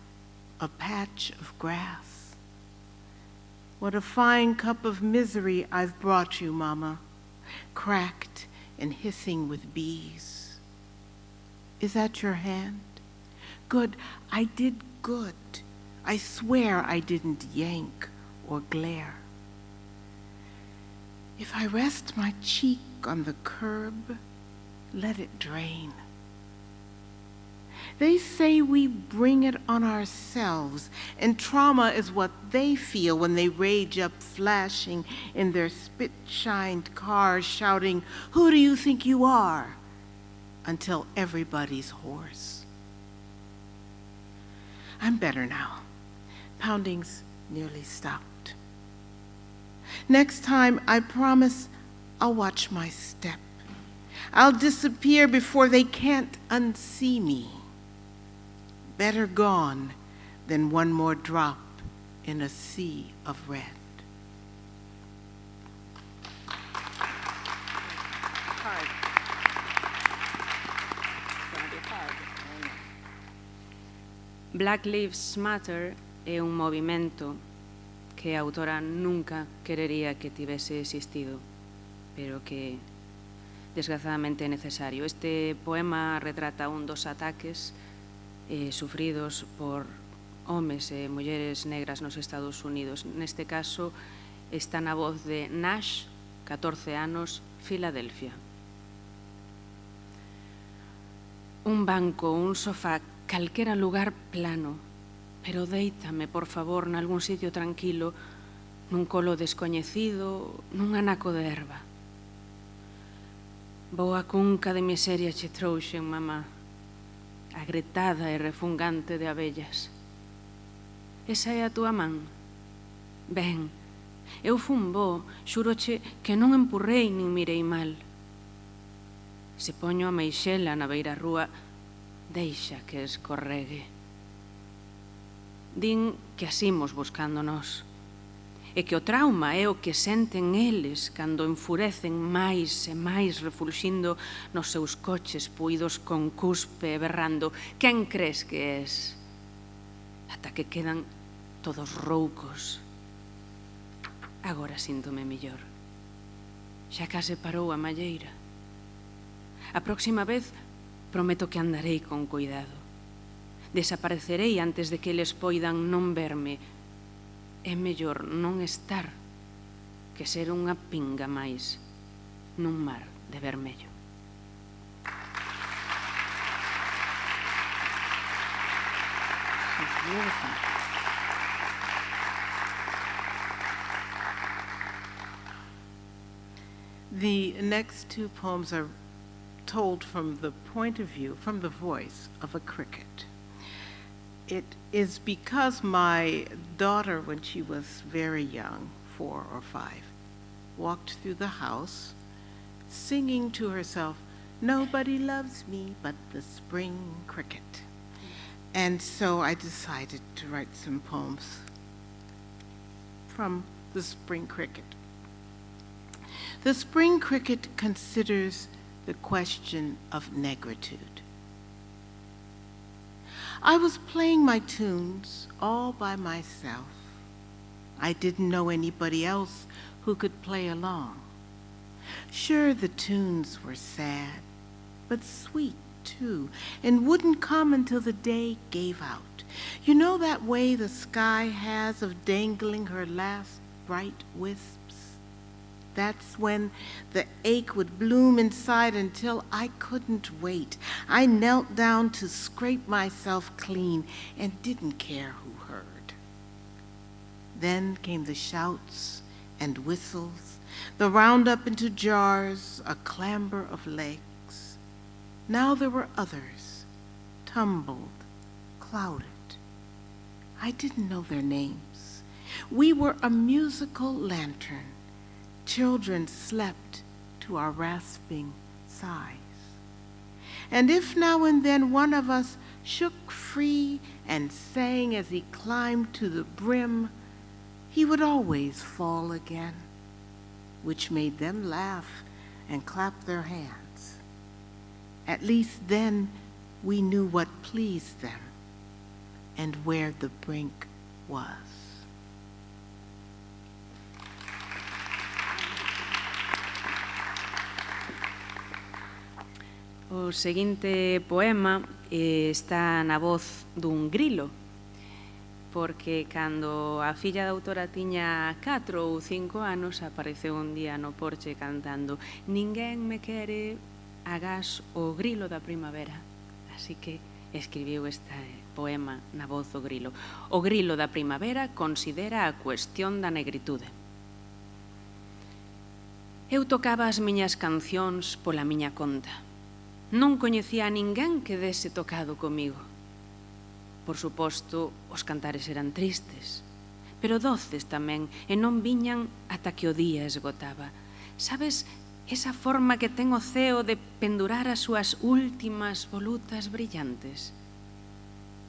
a patch of grass. What a fine cup of misery I've brought you, Mama, cracked and hissing with bees. Is that your hand? Good, I did good. I swear I didn't yank or glare. If I rest my cheek on the curb, let it drain. They say we bring it on ourselves, and trauma is what they feel when they rage up, flashing in their spit-shined cars, shouting, "Who do you think you are?" until everybody's hoarse. I'm better now. Pounding's nearly stopped. Next time, I promise I'll watch my step. I'll disappear before they can't unsee me. Better gone than one more drop in a sea of red. Black Lives Matter é un movimento que a autora nunca querería que tivese existido, pero que desgraciadamente é necesario. Este poema retrata un dos ataques sufridos por homes e mulleres negras nos Estados Unidos. Neste caso está na voz de Nash, 14 anos, Filadelfia. Un banco, un sofá, calquera lugar plano, pero déitame, por favor, nalgún sitio tranquilo, nun colo descoñecido, nun anaco de erva. Boa cunca de miseria che trouxen, mamá, agretada e refungante de abellas. Esa é a túa man? Ben, eu fun bo, xuroche que non empurrei nin mirei mal. Se poño a meixela na beira rúa, deixa que escorregue. Din que asimos buscando nós, e que o trauma é o que senten eles cando enfurecen máis e máis refulxindo nos seus coches puídos con cuspe e berrando quen crees que és? Ata que quedan todos roucos. Agora síntome mellor. Xa case parou a malleira. A próxima vez prometo que andarei con cuidado. Desaparecerei antes de que eles poidan non verme. É mellor non estar que ser unha pinga máis nun mar de vermello. The next two poems are told from the point of view, from the voice of a cricket. It is because my daughter, when she was very young, 4 or 5, walked through the house singing to herself, "Nobody loves me but the spring cricket." And so I decided to write some poems from the spring cricket. The spring cricket considers the question of negritude. I was playing my tunes all by myself. I didn't know anybody else who could play along. Sure, the tunes were sad, but sweet too, and wouldn't come until the day gave out. You know that way the sky has of dangling her last bright wisps? That's when the ache would bloom inside until I couldn't wait. I knelt down to scrape myself clean and didn't care who heard. Then came the shouts and whistles, the roundup into jars, a clamber of legs. Now there were others, tumbled, clouded. I didn't know their names. We were a musical lantern. Children slept to our rasping sighs. And if now and then one of us shook free and sang as he climbed to the brim, he would always fall again, which made them laugh and clap their hands. At least then we knew what pleased them and where the brink was. O seguinte poema está na voz dun grilo, porque cando a filla da autora tiña 4 ou 5 anos apareceu un día no porche cantando "Ninguén me quere, agás o grilo da primavera". Así que escribiu este poema na voz do grilo. O grilo da primavera considera a cuestión da negritude. Eu tocaba as miñas cancións pola miña conta. Non coñecía a ninguén que dese tocado comigo. Por suposto, os cantares eran tristes, pero doces tamén, e non viñan ata que o día esgotaba. Sabes, esa forma que ten o ceo de pendurar as súas últimas volutas brillantes?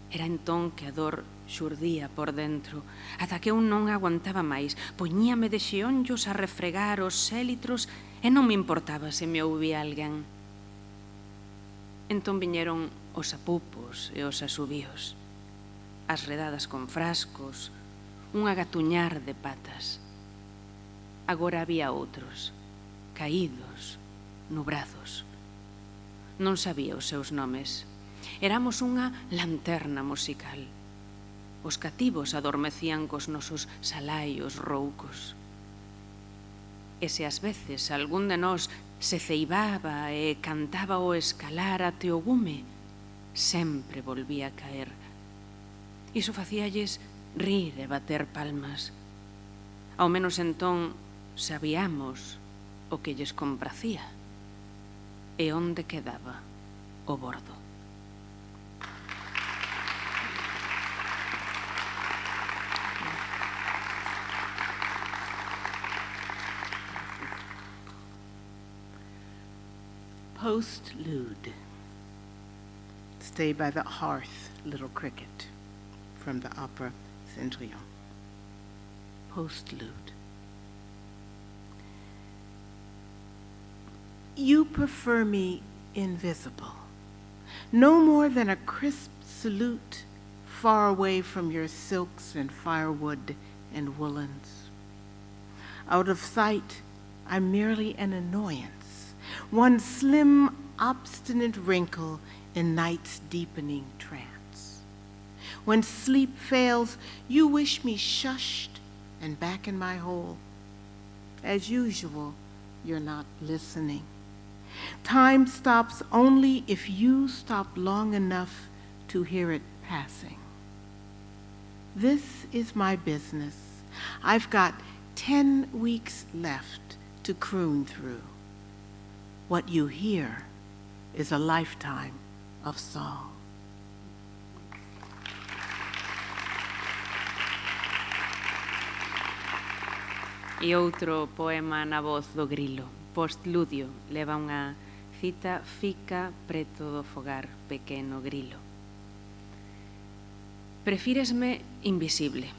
Era entón que a dor xurdía por dentro, ata que eu non aguantaba máis. Poñíame de xeonllos a refregar os élitros e non me importaba se me ouvía alguén. Entón viñeron os apupos e os asubíos. as redadas con frascos, un agatuñar de patas. Agora había outros, caídos, nubrados. Non sabía os seus nomes. Éramos unha lanterna musical. Os cativos adormecían cos nosos salaios roucos. E se ás veces algún de nós se ceibaba e cantaba o escalar até o gume, sempre volvía a caer. Iso facíalles rir e bater palmas. Ao menos entón sabíamos o que lles compracía e onde quedaba o bordo. Postlude. Stay by the hearth, little cricket, from the opera Cendrillon. Postlude. You prefer me invisible, no more than a crisp salute far away from your silks and firewood and woolens. Out of sight, I'm merely an annoyance, one slim, obstinate wrinkle in night's deepening trance. When sleep fails, you wish me shushed and back in my hole. As usual, you're not listening. Time stops only if you stop long enough to hear it passing. This is my business. I've got 10 weeks left to croon through. What you hear is a lifetime of song. E outro poema na voz do grilo. Postludio leva unha cita: fica preto do fogar, pequeno grilo. Prefíresme invisible.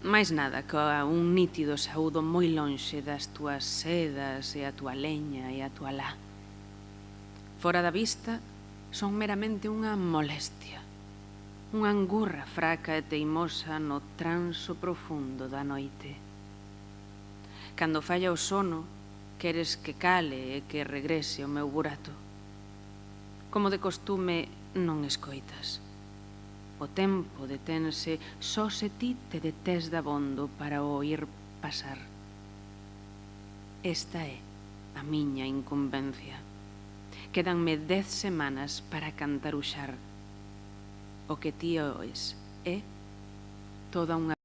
máis nada ca un nítido saúdo moi lonxe das túas sedas e a túa leña e a túa lá. Fora da vista, son meramente unha molestia, unha angurra fraca e teimosa no transo profundo da noite. Cando falla o sono, queres que cale e que regrese o meu burato. Como de costume, non escoitas. O tempo detense só se ti te detés dabondo para o oír pasar. Esta é a miña incumbencia. Quédanme 10 semanas para cantaruxar. O que ti oes é toda unha...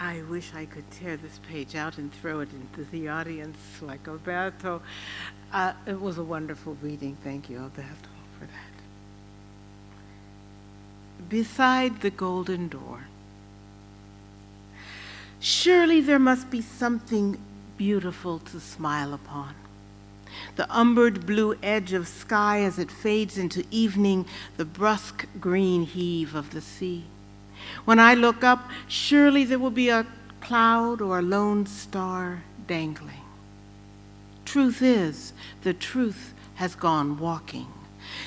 I wish I could tear this page out and throw it into the audience like Alberto. It was a wonderful reading. Thank you, Alberto, for that. Beside the golden door. Surely there must be something beautiful to smile upon. The umbered blue edge of sky as it fades into evening, the brusque green heave of the sea. When I look up, surely there will be a cloud or a lone star dangling. Truth is, the truth has gone walking,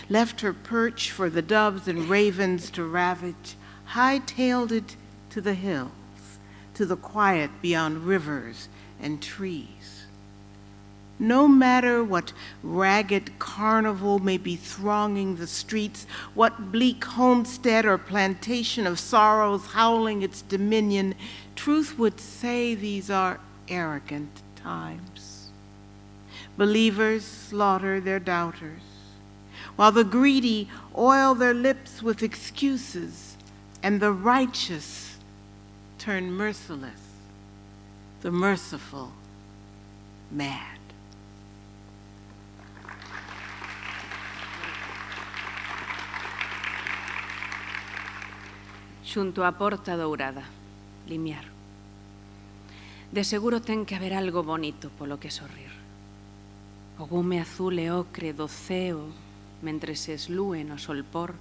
left her perch for the doves and ravens to ravage, high-tailed it to the hills, to the quiet beyond rivers and trees. No matter what ragged carnival may be thronging the streets, what bleak homestead or plantation of sorrows howling its dominion, truth would say these are arrogant times. Believers slaughter their doubters, while the greedy oil their lips with excuses, and the righteous turn merciless, the merciful mad. Xunto á porta dourada, limiar. De seguro ten que haber algo bonito polo que sorrir. O gume azul e ocre do ceo, mentre se eslúe no solpor,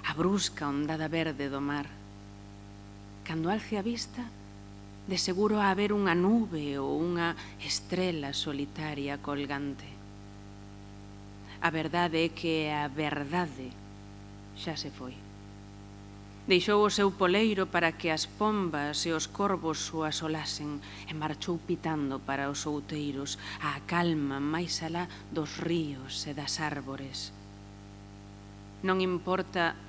a brusca ondada verde do mar. cando alce a vista, de seguro a haber unha nube ou unha estrela solitaria colgante. A verdade é que a verdade xa se foi. Deixou o seu poleiro para que as pombas e os corvos o asolasen e marchou pitando para os outeiros, a calma máis alá dos ríos e das árbores. Non importa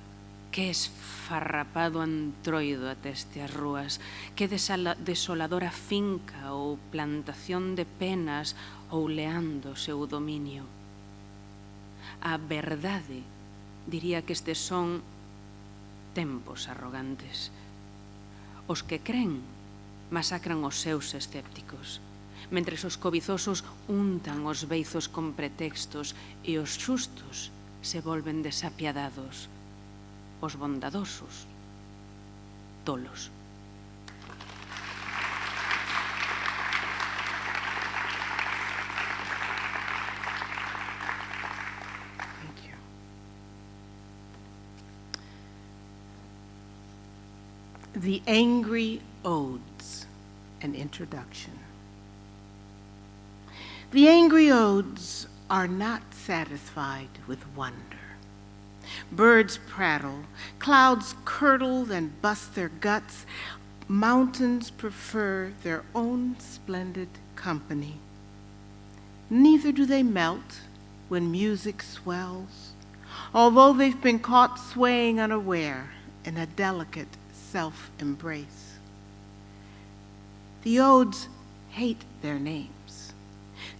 que esfarrapado antroido ateste as rúas, que desoladora finca ou plantación de penas ou leando o seu dominio. A verdade diría que estes son tempos arrogantes. Os que cren masacran os seus escépticos, mentres os cobizosos untan os beizos con pretextos e os xustos se volven desapiadados, os bondadosos tolos. The Angry Odes, an introduction. The angry odes are not satisfied with wonder. Birds prattle, clouds curdle and bust their guts, mountains prefer their own splendid company. Neither do they melt when music swells, although they've been caught swaying unaware in a delicate self-embrace. The odes hate their names.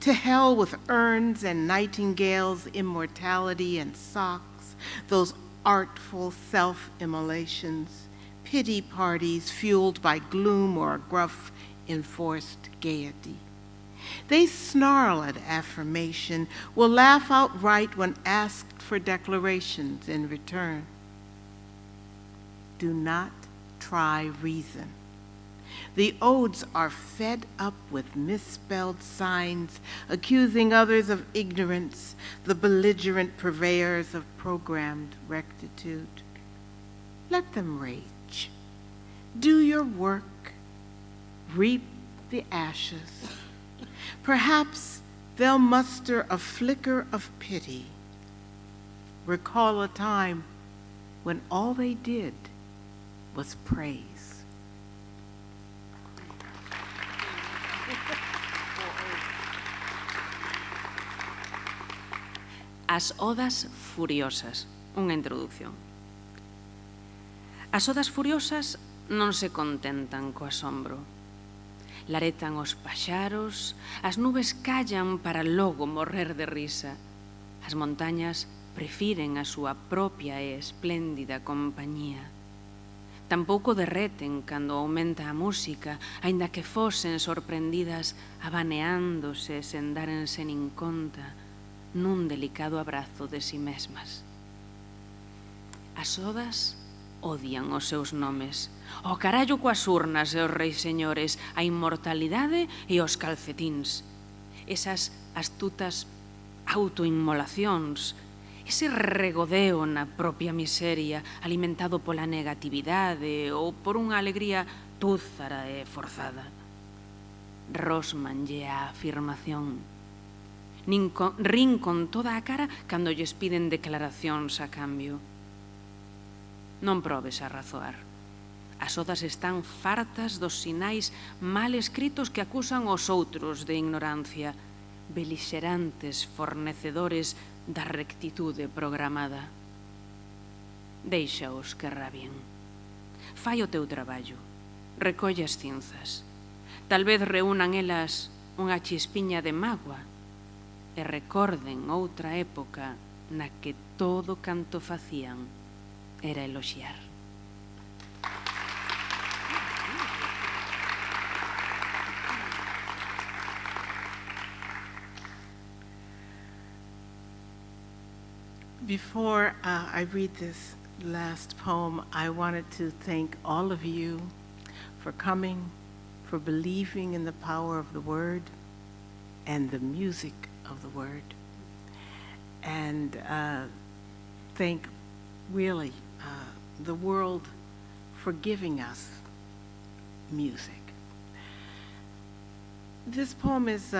To hell with urns and nightingales, immortality and socks, those artful self-immolations, pity parties fueled by gloom or gruff enforced gaiety. They snarl at affirmation, will laugh outright when asked for declarations in return. Do not try reason. The odes are fed up with misspelled signs, accusing others of ignorance, the belligerent purveyors of programmed rectitude. Let them rage. Do your work. Reap the ashes. Perhaps they'll muster a flicker of pity. Recall a time when all they did was praise. As odas furiosas, unha introducción. As odas furiosas non se contentan co asombro. Laretan os paxaros, as nubes callan para logo morrer de risa. As montañas prefiren a súa propia e espléndida compañía. Tampouco derreten cando aumenta a música, aínda que fosen sorprendidas abaneándose sen dárense nin conta nun delicado abrazo de si mesmas. As odas odian os seus nomes. O carallo coas urnas e os reis señores, a inmortalidade e os calcetíns. Esas astutas autoinmolacións, ese regodeo na propia miseria alimentado pola negatividade ou por unha alegría túzara e forzada. Rosmanlle a afirmación. Rin con toda a cara cando lles piden declaracións a cambio. Non probes a razoar. As odas están fartas dos sinais mal escritos que acusan os outros de ignorancia, belixerantes fornecedores da rectitude programada. Deixaos que rabien. Fai o teu traballo. Recolle as cinzas. Tal vez reúnan elas unha chispiña de mágoa e recorden outra época na que todo canto facían era eloxiar. Before I read this last poem, I wanted to thank all of you for coming, for believing in the power of the word and the music of the word, and thank really the world for giving us music. This poem is,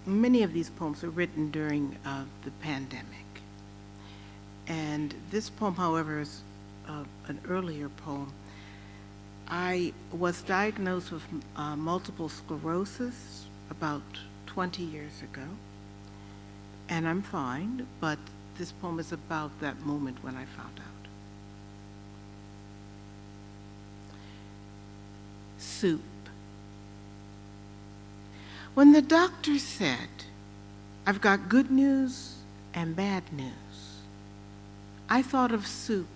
many of these poems were written during the pandemic. And this poem, however, is an earlier poem. I was diagnosed with multiple sclerosis about 20 years ago, and I'm fine, but this poem is about that moment when I found out. Soup. When the doctor said, "I've got good news and bad news," I thought of soup.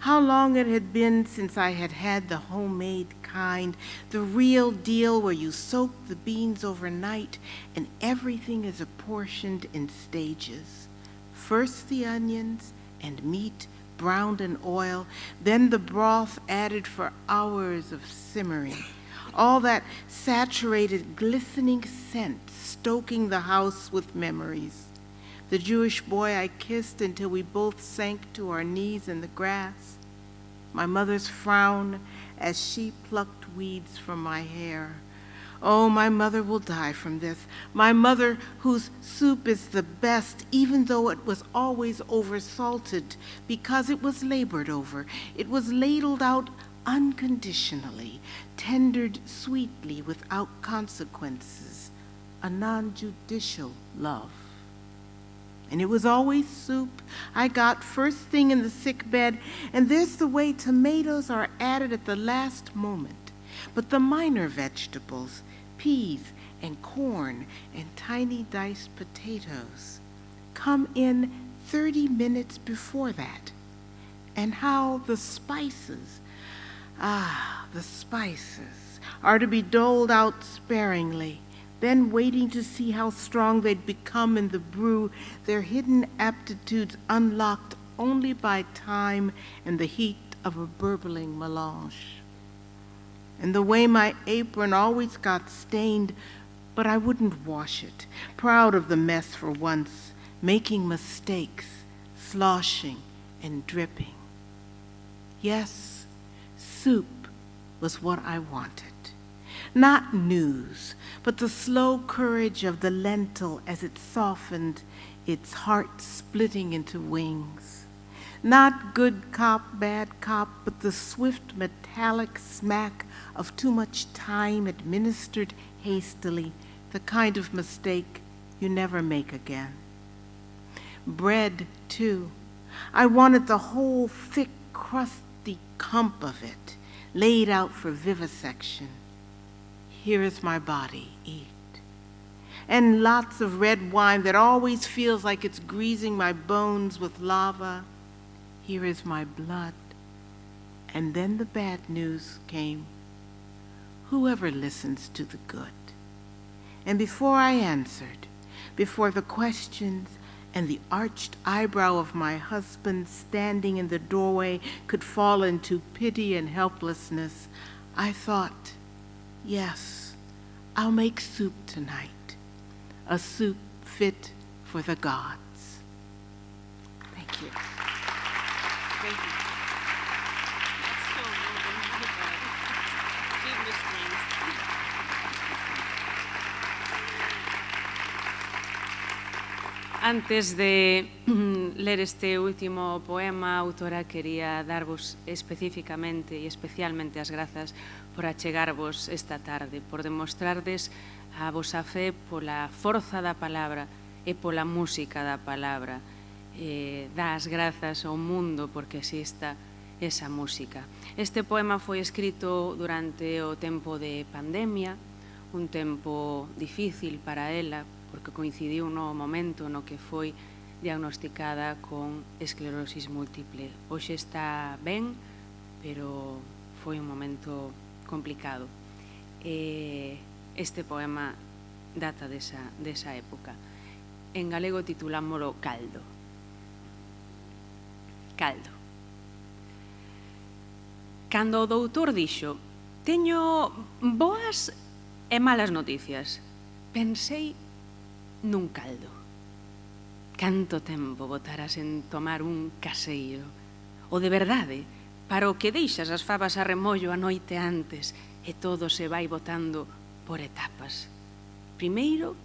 How long it had been since I had had the homemade kind, the real deal where you soak the beans overnight and everything is apportioned in stages. First the onions and meat browned in oil, then the broth added for hours of simmering. All that saturated, glistening scent stoking the house with memories. The Jewish boy I kissed until we both sank to our knees in the grass. My mother's frown as she plucked weeds from my hair. Oh, my mother will die from this. My mother whose soup is the best, even though it was always oversalted, because it was labored over. It was ladled out unconditionally, tendered sweetly without consequences, a non-judicial love. And it was always soup I got first thing in the sick bed, and there's the way tomatoes are added at the last moment. But the minor vegetables, peas and corn and tiny diced potatoes, come in 30 minutes before that. And how the spices, the spices, are to be doled out sparingly, then waiting to see how strong they'd become in the brew, their hidden aptitudes unlocked only by time and the heat of a burbling melange. And the way my apron always got stained, but I wouldn't wash it, proud of the mess for once, making mistakes, sloshing and dripping. Yes, soup was what I wanted. Not news, but the slow courage of the lentil as it softened, its heart splitting into wings. Not good cop, bad cop, but the swift metallic smack of too much time administered hastily, the kind of mistake you never make again. Bread, too. I wanted the whole thick, crusty clump of it, laid out for vivisection. Here is my body, eat. And lots of red wine that always feels like it's greasing my bones with lava. Here is my blood. And then the bad news came. Whoever listens to the good? And before I answered, before the questions and the arched eyebrow of my husband standing in the doorway could fall into pity and helplessness, I thought, yes, I'll make soup tonight, a soup fit for the gods. Thank you. Thank you. That's so moving. Give me strength. Antes de leer este último poema, autora, quería darvos especificamente e especialmente as grazas por achegarvos esta tarde, por demostrardes a vosa fe pola forza da palabra e pola música da palabra. Dá as grazas ao mundo porque exista esa música. Este poema foi escrito durante o tempo de pandemia, un tempo difícil para ela, porque coincidiu no momento no que foi diagnosticada con esclerosis múltiple. Hoxe está ben, pero foi un momento complicado. Este poema data desa época. En galego titulámolo Caldo. Caldo. Cando o doutor dixo teño boas e malas noticias, pensei nun caldo. Canto tempo botaras en tomar un caseiro, o de verdade, para o que deixas as fabas a remollo a noite antes e todo se vai botando por etapas. Primeiro,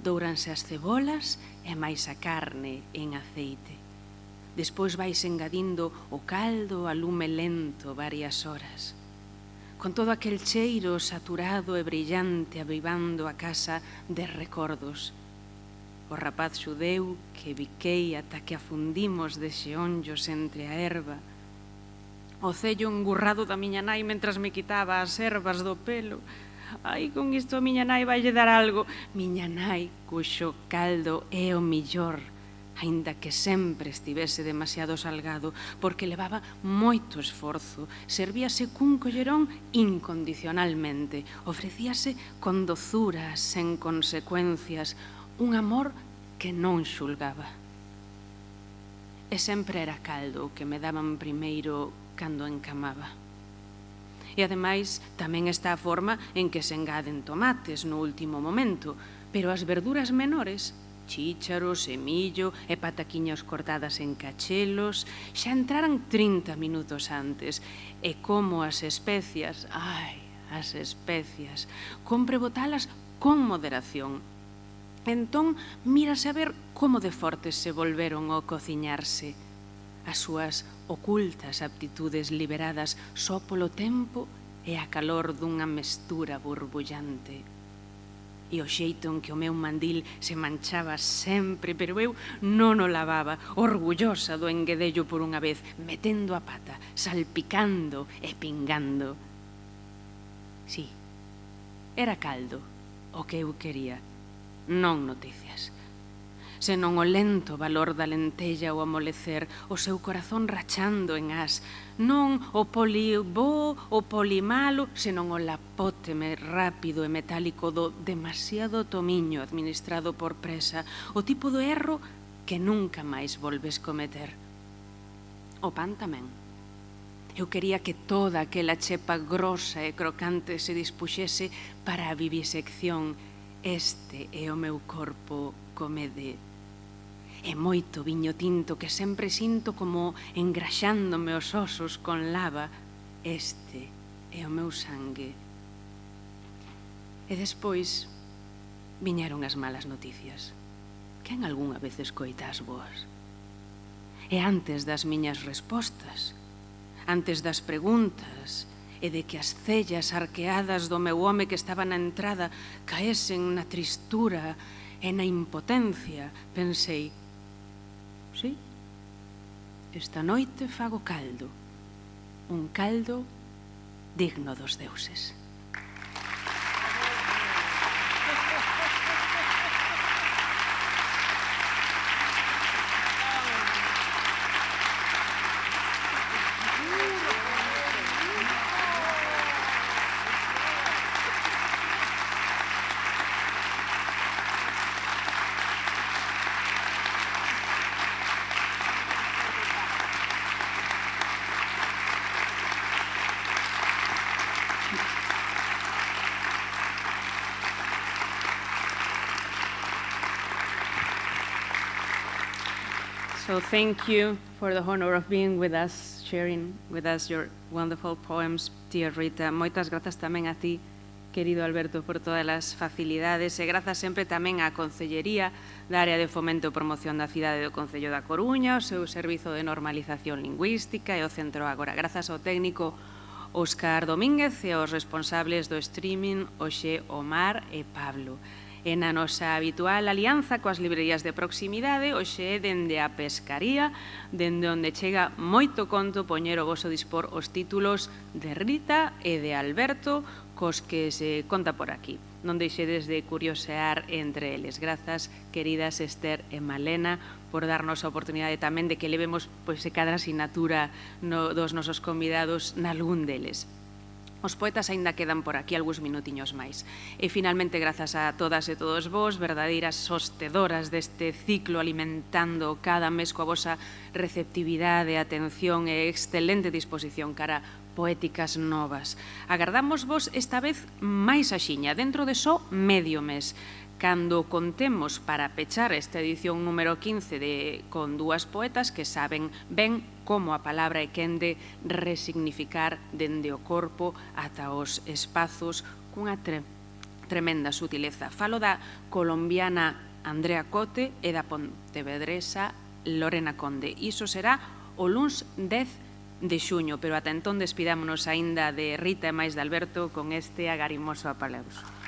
douranse as cebolas e máis a carne en aceite. Despois vais engadindo o caldo a lume lento varias horas. Con todo aquel cheiro saturado e brillante avivando a casa de recordos. O rapaz xudeu que biquei ata que afundimos de xeonllos entre a erva. O cello engurrado da miña nai mentras me quitaba as ervas do pelo. Ai, con isto a miña nai vai lle dar algo. Miña nai, cuxo caldo é o millor, aínda que sempre estivese demasiado salgado, porque levaba moito esforzo, servíase cun collerón incondicionalmente, ofrecíase con dozura, sen consecuencias, un amor que non xulgaba. E sempre era caldo o que me daban primeiro cando encamaba. E ademais tamén está a forma en que se engaden tomates no último momento, pero as verduras menores, chícharo, semillo e pataquiños cortadas en cachelos, xa entraran 30 minutos antes. E como as especias, ai, as especias, compre botalas con moderación. Entón, mírase a ver como de fortes se volveron ao cociñarse. As súas ocultas aptitudes liberadas só polo tempo e a calor dunha mestura burbullante. E o xeito en que o meu mandil se manchaba sempre, pero eu non o lavaba, orgullosa do enguedello por unha vez, metendo a pata, salpicando e pingando. Sí, era caldo o que eu quería, non noticias. Senón o lento valor da lentella ao amolecer, o seu corazón rachando en as, non o polibo, o polimalo, senón o lapóteme rápido e metálico do demasiado tomiño administrado por presa, o tipo do erro que nunca máis volves cometer. O pan tamén. Eu quería que toda aquela chepa grosa e crocante se dispuxese para a vivisección. Este é o meu corpo, comede. E moito viño tinto que sempre sinto como engraxándome os osos con lava. Este é o meu sangue. E despois viñeron as malas noticias. Quen algunha vez escoita as boas? E antes das miñas respostas, antes das preguntas e de que as cellas arqueadas do meu home que estaba na entrada caesen na tristura e na impotencia, pensei: sí, esta noite fago caldo, un caldo digno dos deuses. So thank you for the honor of being with us, sharing with us your wonderful poems, dear Rita. Moitas grazas tamén a ti, querido Alberto, por todas as facilidades e grazas sempre tamén á Concellería da Área de Fomento e Promoción da Cidade do Concello da Coruña, o seu Servizo de Normalización Lingüística e o Centro Ágora. Grazas ao técnico Óscar Domínguez e aos responsables do streaming, Oxe, Omar e Pablo. E na nosa habitual alianza coas librerías de proximidade, hoxe é dende a Pescaría, dende onde chega moito conto poñer o voso dispor os títulos de Rita e de Alberto, cos que se conta por aquí. Non deixedes de curiosear entre eles. Grazas, queridas Esther e Malena, por darnos a oportunidade tamén de que levemos cada asignatura dos nosos convidados nalgún deles. Os poetas aínda quedan por aquí algúns minutiños máis. E finalmente, grazas a todas e todos vos, verdadeiras sostedoras deste ciclo, alimentando cada mes coa vosa receptividade, atención e excelente disposición cara poéticas novas. Agardamos vos esta vez máis axiña, dentro de só medio mes. cando contemos para pechar esta edición número 15 con dúas poetas que saben ben como a palabra é quen de resignificar dende o corpo ata os espazos cunha tremenda sutileza. Falo da colombiana Andrea Cote e da pontevedresa Lorena Conde. Iso será o luns 10 de xuño, pero ata entón despidámonos aínda de Rita e máis de Alberto con este agarimoso aplauso.